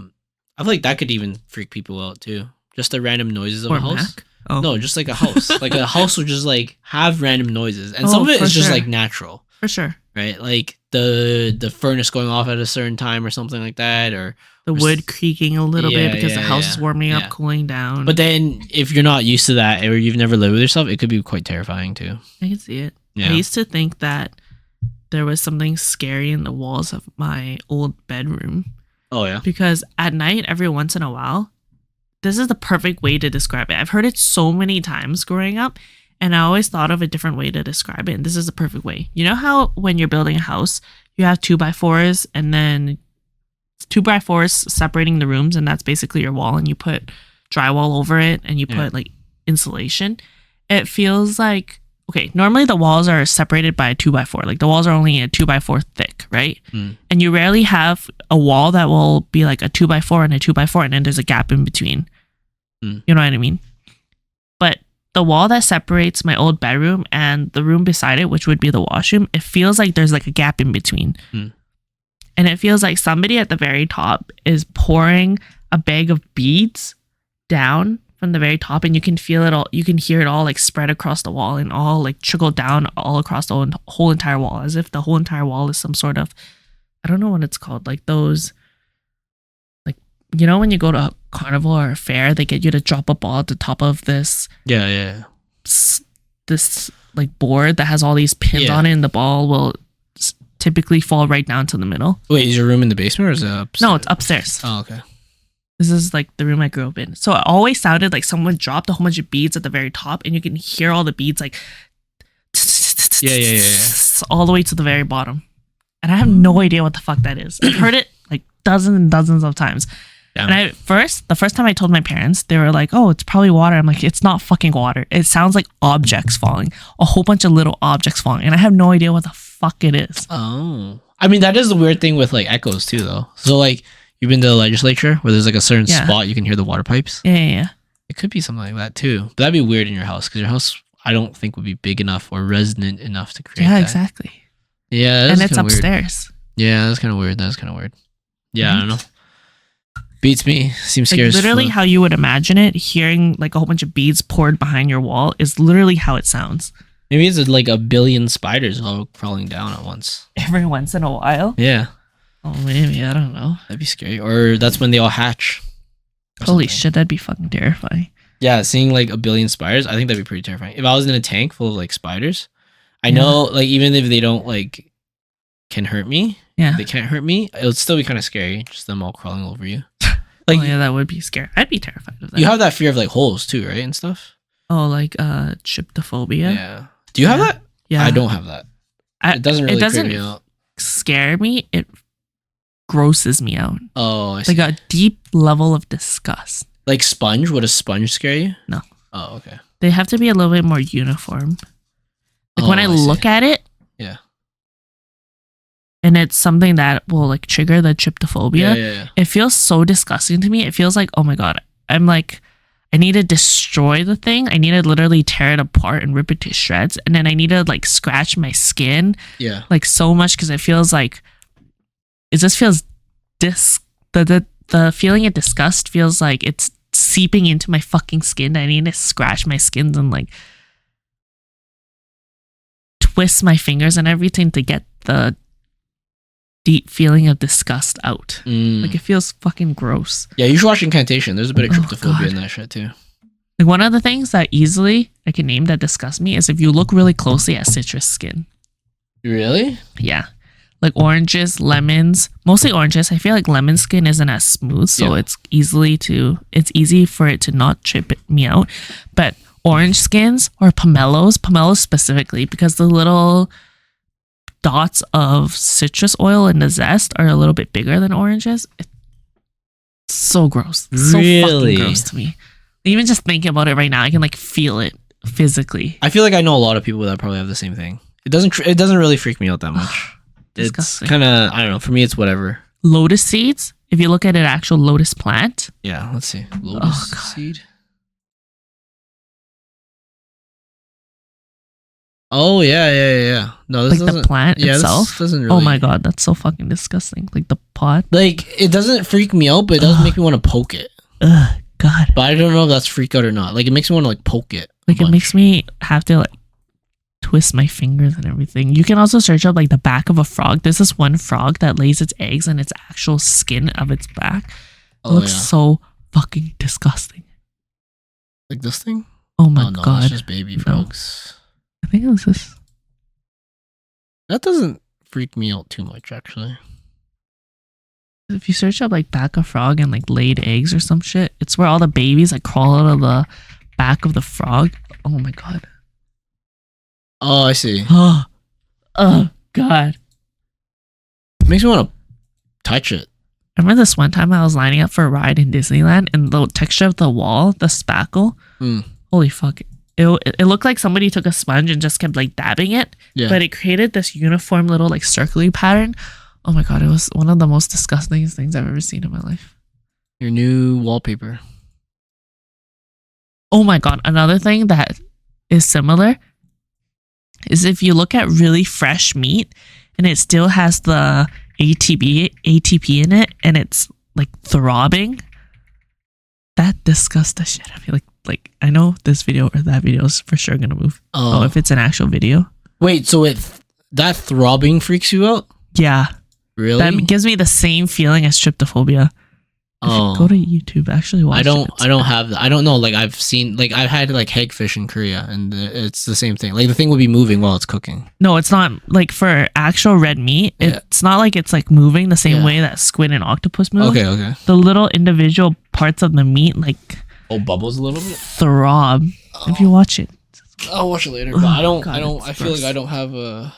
feel like that could even freak people out, too. Just the random noises of Fort a house. Mac? Oh. No, just like a house. Like, a house would just, like, have random noises. And some of it is just, like, natural. For sure. Right? Like, the furnace going off at a certain time or something like that, or... The wood creaking a little bit because the house is warming up, cooling down. But then if you're not used to that or you've never lived with yourself, it could be quite terrifying too. I can see it. Yeah. I used to think that there was something scary in the walls of my old bedroom. Oh, yeah? Because at night, every once in a while, this is the perfect way to describe it. I've heard it so many times growing up, and I always thought of a different way to describe it. And this is the perfect way. You know how when you're building a house, you have 2x4s and then 2x4s separating the rooms, and that's basically your wall, and you put drywall over it and you put like insulation. It feels like, okay, normally the walls are separated by a 2x4. Like the walls are only a 2x4 thick, right? And you rarely have a wall that will be like a 2x4 and a 2x4 and then there's a gap in between. You know what I mean? But the wall that separates my old bedroom and the room beside it, which would be the washroom, it feels like there's like a gap in between. And it feels like somebody at the very top is pouring a bag of beads down from the very top, and you can feel it all. You can hear it all like spread across the wall and all like trickle down all across the whole entire wall, as if the whole entire wall is some sort of, I don't know what it's called, like those, like, you know, when you go to a carnival or a fair, they get you to drop a ball at the top of this. This like board that has all these pins on it, and the ball will typically fall right down to the middle. Wait, is your room in the basement or is it upstairs? No, it's upstairs. Oh, okay. This is like the room I grew up in. So it always sounded like someone dropped a whole bunch of beads at the very top, and you can hear all the beads like yeah, all the way to the very bottom. and I have no idea what the fuck that is. I've heard it like dozens and dozens of times. Damn. And the first time I told my parents, they were like, "Oh, it's probably water." I'm like, "It's not fucking water. It sounds like objects falling, a whole bunch of little objects falling, and I have no idea what the fuck it is." Oh, I mean, that is the weird thing with like echoes too, though. So like, you've been to the legislature where there's like a certain spot you can hear the water pipes. Yeah. It could be something like that too. But that'd be weird in your house because your house, I don't think, would be big enough or resonant enough to create. Yeah, that. exactly. Yeah, and it's upstairs. Weird. Yeah, that's kind of weird. That's kind of weird. Yeah, I don't know. Beats me. Seems scary. Like literally how you would imagine it, hearing like a whole bunch of beads poured behind your wall is literally how it sounds. Maybe it's like a billion spiders all crawling down at once. Every once in a while. Yeah. Oh, maybe. I don't know. That'd be scary. Or that's when they all hatch. Holy shit, that'd be fucking terrifying. Yeah, seeing like a billion spiders, I think that'd be pretty terrifying. If I was in a tank full of like spiders, I know like even if they don't like can hurt me, they can't hurt me, it would still be kind of scary, just them all crawling over you. Like, oh yeah, that would be scary. I'd be terrified of that. You have that fear of like holes too, right? And stuff. Oh, like tryptophobia. Yeah. Do you have that? Yeah. I don't have that. It doesn't really creep me out. Scare me. It grosses me out. Oh, I see. Like a deep level of disgust. Like sponge? Would a sponge scare you? No. Oh, okay. They have to be a little bit more uniform. Like when I look at it. Yeah. And it's something that will like trigger the tryptophobia. Yeah. It feels so disgusting to me. It feels like, oh my God, I'm like, I need to destroy the thing. I need to literally tear it apart and rip it to shreds. And then I need to like scratch my skin. Yeah. Like so much because it feels like, it just feels the feeling of disgust feels like it's seeping into my fucking skin. I need to scratch my skins and like twist my fingers and everything to get the deep feeling of disgust out. Like it feels fucking gross. Yeah, you should watch Incantation. There's a bit of tryptophobia in that shit too. Like one of the things that easily I can name that disgusts me is if you look really closely at citrus skin. Really? Yeah. Like oranges, lemons, mostly oranges. I feel like lemon skin isn't as smooth, so it's easy for it to not trip me out. But orange skins or pomelos specifically, because the little dots of citrus oil in the zest are a little bit bigger than oranges. It's so gross. So fucking gross to me. Even just thinking about it right now, I can like feel it physically. I feel like I know a lot of people that probably have the same thing. It doesn't really freak me out that much. It's kind of, I don't know, for me it's whatever. Lotus seeds, if you look at an actual lotus plant. Yeah, let's see. Lotus seed. Oh yeah. No, this like the plant itself. This doesn't really. Oh my God, that's so fucking disgusting. Like the pot. Like it doesn't freak me out, but it does make me want to poke it. Ugh, God. But I don't know if that's freak out or not. Like it makes me want to like poke it. Like it makes me have to like twist my fingers and everything. You can also search up like the back of a frog. There's this one frog that lays its eggs on its actual skin of its back. It looks so fucking disgusting. Like this thing? Oh my God. It's just baby frogs. I think it was this. That doesn't freak me out too much, actually. If you search up like back of frog and like laid eggs or some shit, it's where all the babies like crawl out of the back of the frog. Oh my God. Oh, I see. Oh God. It makes me want to touch it. I remember this one time I was lining up for a ride in Disneyland and the texture of the wall, the spackle. Holy fuck. It looked like somebody took a sponge and just kept like dabbing it. Yeah. But it created this uniform little like circly pattern. Oh my God, it was one of the most disgusting things I've ever seen in my life. Your new wallpaper. Oh my God, another thing that is similar is if you look at really fresh meat and it still has the ATP in it and it's like throbbing, that disgusts the shit out of me. Like I know this video or that video is for sure gonna move. Oh, if it's an actual video. Wait, so that throbbing freaks you out? Yeah. Really? That gives me the same feeling as tryptophobia. Go to YouTube. Actually watch it. I don't have that. I don't know. Like I've seen, like I've had like hagfish in Korea and it's the same thing. Like the thing would be moving while it's cooking. No, it's not. Like for actual red meat, it's not like it's like moving the same way that squid and octopus move. Okay. The little individual parts of the meat like bubbles a little bit. Throb. If you watch it. I'll watch it later. But I feel like I don't have a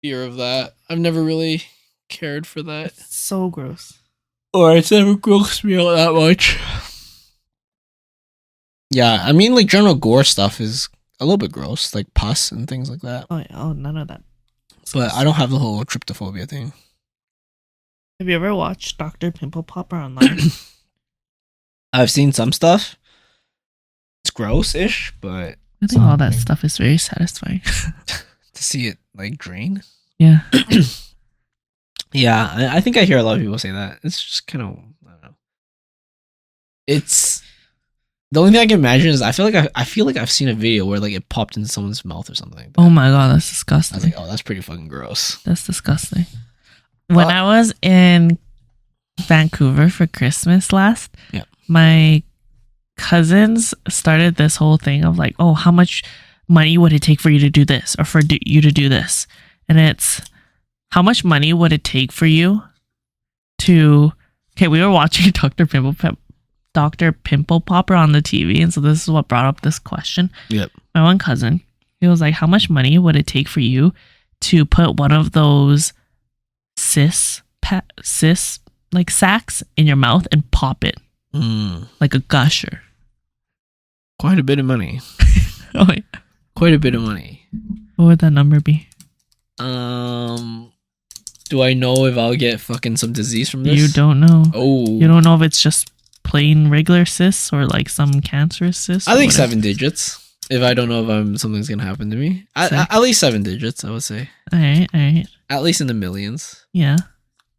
fear of that. I've never really cared for that. It's so gross. Or it's never grossed me out that much. Yeah, I mean, like, general gore stuff is a little bit gross, like pus and things like that. Oh, yeah. Oh, none of that. But I don't have the whole tryptophobia thing. Have you ever watched Dr. Pimple Popper online? I've seen some stuff. It's gross-ish, but I think all that stuff is very satisfying. to see it, like, drain. Yeah. Yeah, I think I hear a lot of people say that. It's just kind of, I don't know. It's the only thing I can imagine is I feel like I've seen a video where like it popped into someone's mouth or something like that. Oh my god, that's I disgusting. was like, oh, that's pretty fucking gross. That's disgusting. When I was in Vancouver for Christmas last, yeah, my cousins started this whole thing of like, oh, how much money would it take for you to do this or for you to do this? And it's how much money would it take for you to... Okay, we were watching Dr. Pimple Popper on the TV, and so this is what brought up this question. Yep. My one cousin, he was like, how much money would it take for you to put one of those cis like sacks in your mouth and pop it like a gusher? Quite a bit of money. Oh, wait. Quite a bit of money. What would that number be? Do I know if I'll get fucking some disease from this? You don't know. Oh. You don't know if it's just plain regular cysts or like some cancerous cysts? I think 7 digits. If I don't know if something's gonna happen to me. At least 7 digits, I would say. Alright. At least in the millions. Yeah.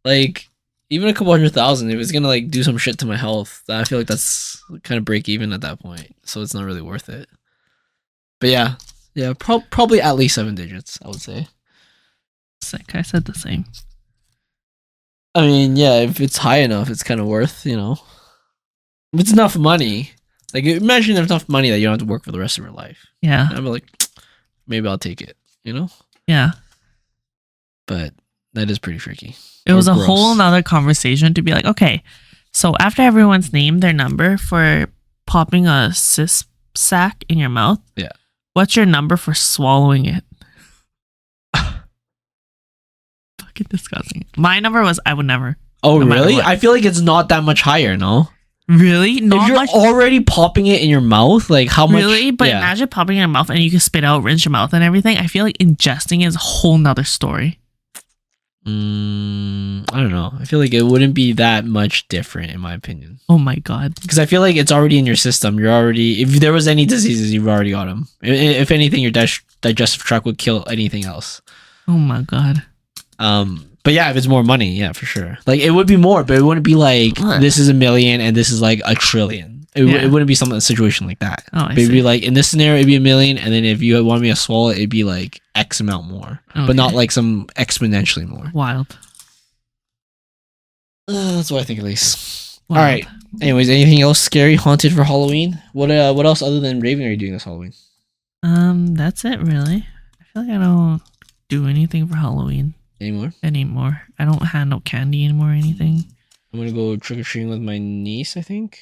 Like, even a couple 100,000, if it's gonna like do some shit to my health, I feel like that's kind of break even at that point. So it's not really worth it. But yeah, probably at least 7 digits, I would say. Sick. I said the same. I mean, yeah, if it's high enough, it's kind of worth, you know. If it's enough money, like imagine there's enough money that you don't have to work for the rest of your life. Yeah. And I'm like, maybe I'll take it, you know? Yeah. But that is pretty freaky. It was a whole nother conversation to be like, okay, so after everyone's named their number for popping a cis sack in your mouth, yeah, what's your number for swallowing it? Fucking disgusting. My number was I would never. Oh, really? I feel like it's not that much higher, no? Really? Not if you're much? Already popping it in your mouth, like how much? Really? But imagine popping it in your mouth and you can spit out, rinse your mouth and everything. I feel like ingesting is a whole nother story. I don't know. I feel like it wouldn't be that much different in my opinion. Oh my god. Because I feel like it's already in your system. You're already, if there was any diseases, you've already got them. If anything, your digestive tract would kill anything else. Oh my god. But yeah, if it's more money, yeah, for sure. Like it would be more, but it wouldn't be like this is 1 million and this is like 1 trillion. It wouldn't be a situation like that. Oh, but it'd be like in this scenario, it'd be 1 million, and then if you want me to swallow it, it'd be like X amount more, but not like some exponentially more. Wild. That's what I think at least. Wild. All right. Anyways, anything else scary, haunted for Halloween? What else other than raving are you doing this Halloween? That's it really. I feel like I don't do anything for Halloween anymore. I don't hand out candy anymore or anything. I'm gonna go trick-or-treating with my niece, I think.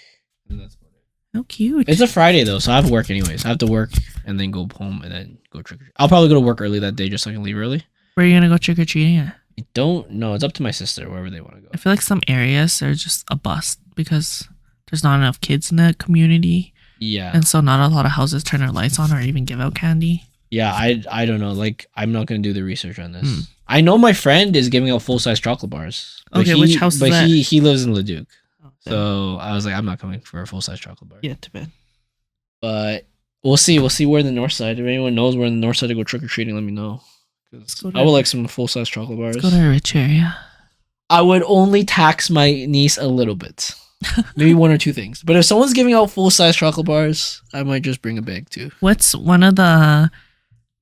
And that's about it. How cute. It's a Friday though, so I have to work anyways. I have to work and then go home and then go trick-or-treat. I'll probably go to work early that day just so I can leave early. Where are you gonna go trick-or-treating at? I don't know. It's up to my sister, wherever they want to go. I feel like some areas are just a bust because there's not enough kids in the community. Yeah. And so not a lot of houses turn their lights on or even give out candy. Yeah, I don't know. Like, I'm not going to do the research on this. I know my friend is giving out full-size chocolate bars. Okay, which house is that? But he lives in Leduc. Oh, so I was like, I'm not coming for a full-size chocolate bar. Yeah, too bad. But we'll see. We'll see where in the north side. If anyone knows where in the north side to go trick-or-treating, let me know. I would like some full-size chocolate bars. Let's go to a rich area. I would only tax my niece a little bit. Maybe 1 or 2 things. But if someone's giving out full-size chocolate bars, I might just bring a bag too. What's one of the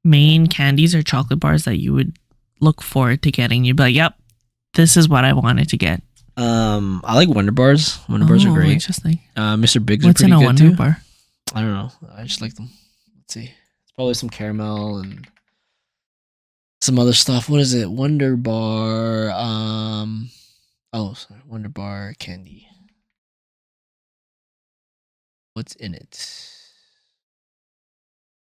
main candies or chocolate bars that you would look forward to getting? You'd be like, yep, this is what I wanted to get. I like Wonder Bars. Wonder Bars are great. Interesting. Mr. Biggs What's are pretty in a good Wonder too. Bar? I don't know. I just like them. Let's see. It's probably some caramel and some other stuff. What is it? Wonder Bar. Sorry. Wonder Bar candy. What's in it?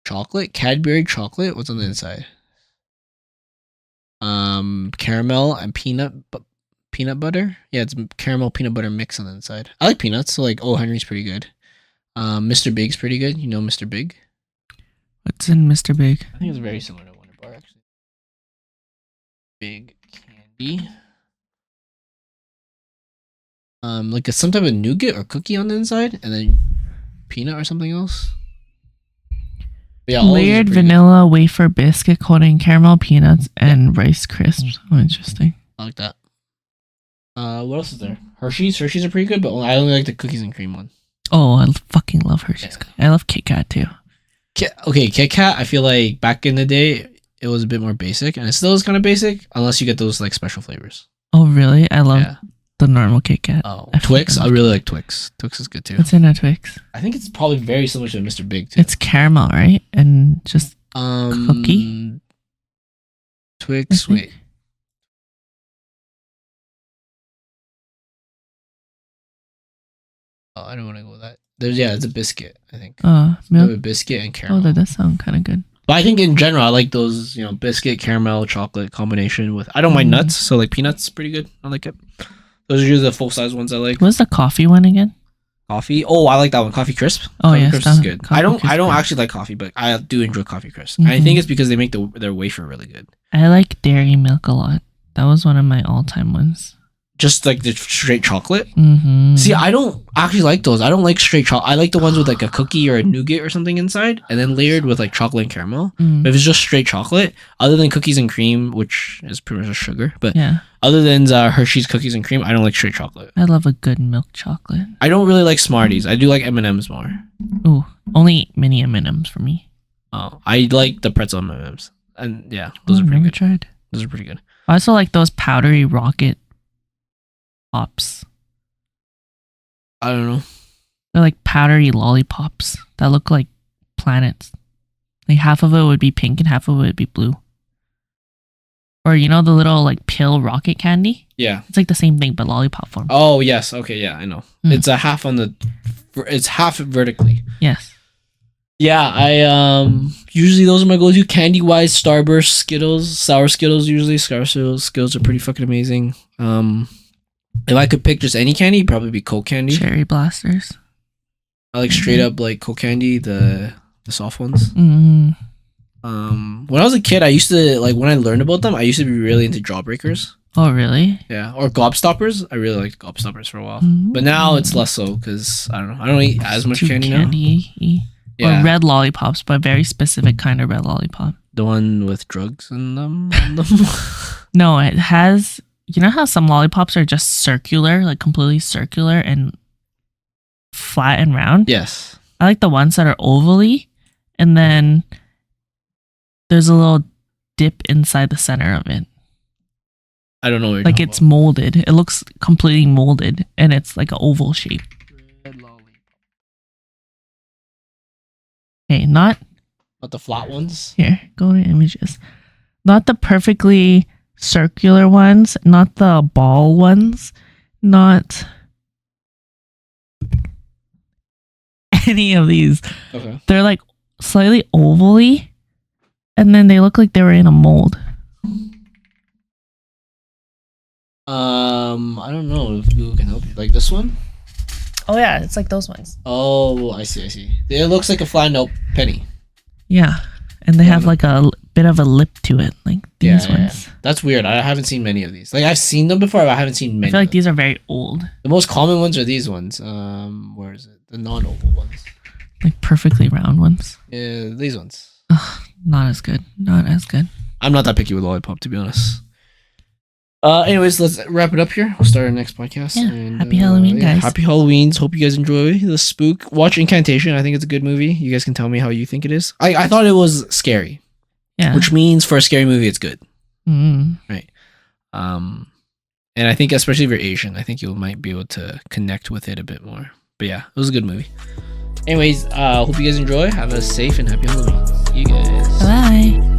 Chocolate? Cadbury chocolate? What's on the inside? caramel and peanut butter. Yeah, it's caramel peanut butter mix on the inside. I like peanuts, so like Oh Henry's pretty good. Mr. Big's pretty good. You know Mr. Big? What's in Mr. Big? I think it's very similar to Wonder Bar actually. Big candy. Like some type of nougat or cookie on the inside, and then peanut or something else. But yeah, Layered vanilla wafer biscuit coating caramel peanuts and Rice Crisps. Oh, interesting. I like that. What else is there? Hershey's. Hershey's are pretty good, but I only like the cookies and cream one. Oh, I fucking love Hershey's. Yeah. I love Kit Kat too. Kit Kat. I feel like back in the day it was a bit more basic, and it still is kind of basic unless you get those like special flavors. Oh really? I love the normal Kit Kat. Oh, Twix. I really like Twix. Twix is good too. What's in a Twix? I think it's probably very similar to Mr. Big too. It's caramel, right? And just cookie. Twix. Wait. Oh, I don't want to go with that. It's a biscuit, I think. Milk. A biscuit and caramel. Oh, that does sound kind of good. But I think in general, I like those, biscuit, caramel, chocolate combination with. I don't mind nuts, so like peanuts, pretty good. I like it. Those are usually the full size ones I like. What's the coffee one again? Coffee. Oh, I like that one. Coffee Crisp. Oh yeah, Crisp is good. I don't actually like coffee, but I do enjoy Coffee Crisp. I think it's because they make their wafer really good. I like Dairy Milk a lot. That was one of my all-time ones. Just like the straight chocolate. Mm-hmm. See, I don't actually like those. I don't like straight chocolate. I like the ones with like a cookie or a nougat or something inside, and then layered with like chocolate and caramel. But if it's just straight chocolate, other than cookies and cream, which is pretty much just sugar, but other than Hershey's cookies and cream, I don't like straight chocolate. I love a good milk chocolate. I don't really like Smarties. I do like M&Ms more. Ooh, only mini M&Ms for me. Oh, I like the pretzel M&Ms, and yeah, those are pretty good. Tried. Those are pretty good. I also like those powdery rocket pops. I don't know. They're like powdery lollipops that look like planets. Like half of it would be pink and half of it would be blue. Or the little like pill rocket candy? Yeah. It's like the same thing but lollipop form. Oh yes, okay, yeah, I know. It's a half it's half vertically. Yes. Yeah, I usually those are my go-to candy wise. Starburst, Skittles, sour Skittles usually. Sour Skittles are pretty fucking amazing. If I could pick just any candy, it'd probably be Coke candy. Cherry blasters. I like straight up like Coke candy, the soft ones. Mm. When I was a kid, I used to like when I learned about them, I used to be really into Jawbreakers. Oh really? Yeah, or Gobstoppers. I really liked Gobstoppers for a while, but now it's less so because I don't know. I don't eat as much candy now. Yeah. Or red lollipops, but very specific kind of red lollipop. The one with drugs in them. No, it has. You know how some lollipops are just circular, like completely circular and flat and round? Yes. I like the ones that are ovally, and then there's a little dip inside the center of it. I don't know what you're like it's about. Molded. It looks completely molded, and it's like an oval shape. Red lollipop. Okay, not the flat ones. Here, go to images. Not the perfectly circular ones, not the ball ones, not any of these. Okay. They're like slightly ovally, and then they look like they were in a mold. I don't know if Google can help you. Like this one? Oh yeah, it's like those ones. Oh, I see. It looks like a flat note penny. Yeah, and they have like a bit of a lip to it, like these ones. Yeah. That's weird. I haven't seen many of these. Like I've seen them before, but I haven't seen many. I feel like these are very old. The most common ones are these ones. Where is it? The non-oval ones. Like perfectly round ones. Yeah, these ones. Ugh, not as good. Not as good. I'm not that picky with lollipop, to be honest. Anyways, let's wrap it up here. We'll start our next podcast. Yeah, and, happy Halloween, guys. Happy Halloweens. Hope you guys enjoy the spook. Watch Incantation. I think it's a good movie. You guys can tell me how you think it is. I thought it was scary. Yeah. Which means for a scary movie, it's good. Mm. Right. And I think especially if you're Asian, I think you might be able to connect with it a bit more. But yeah, it was a good movie. Anyways, hope you guys enjoy. Have a safe and happy Halloween. See you guys. Bye.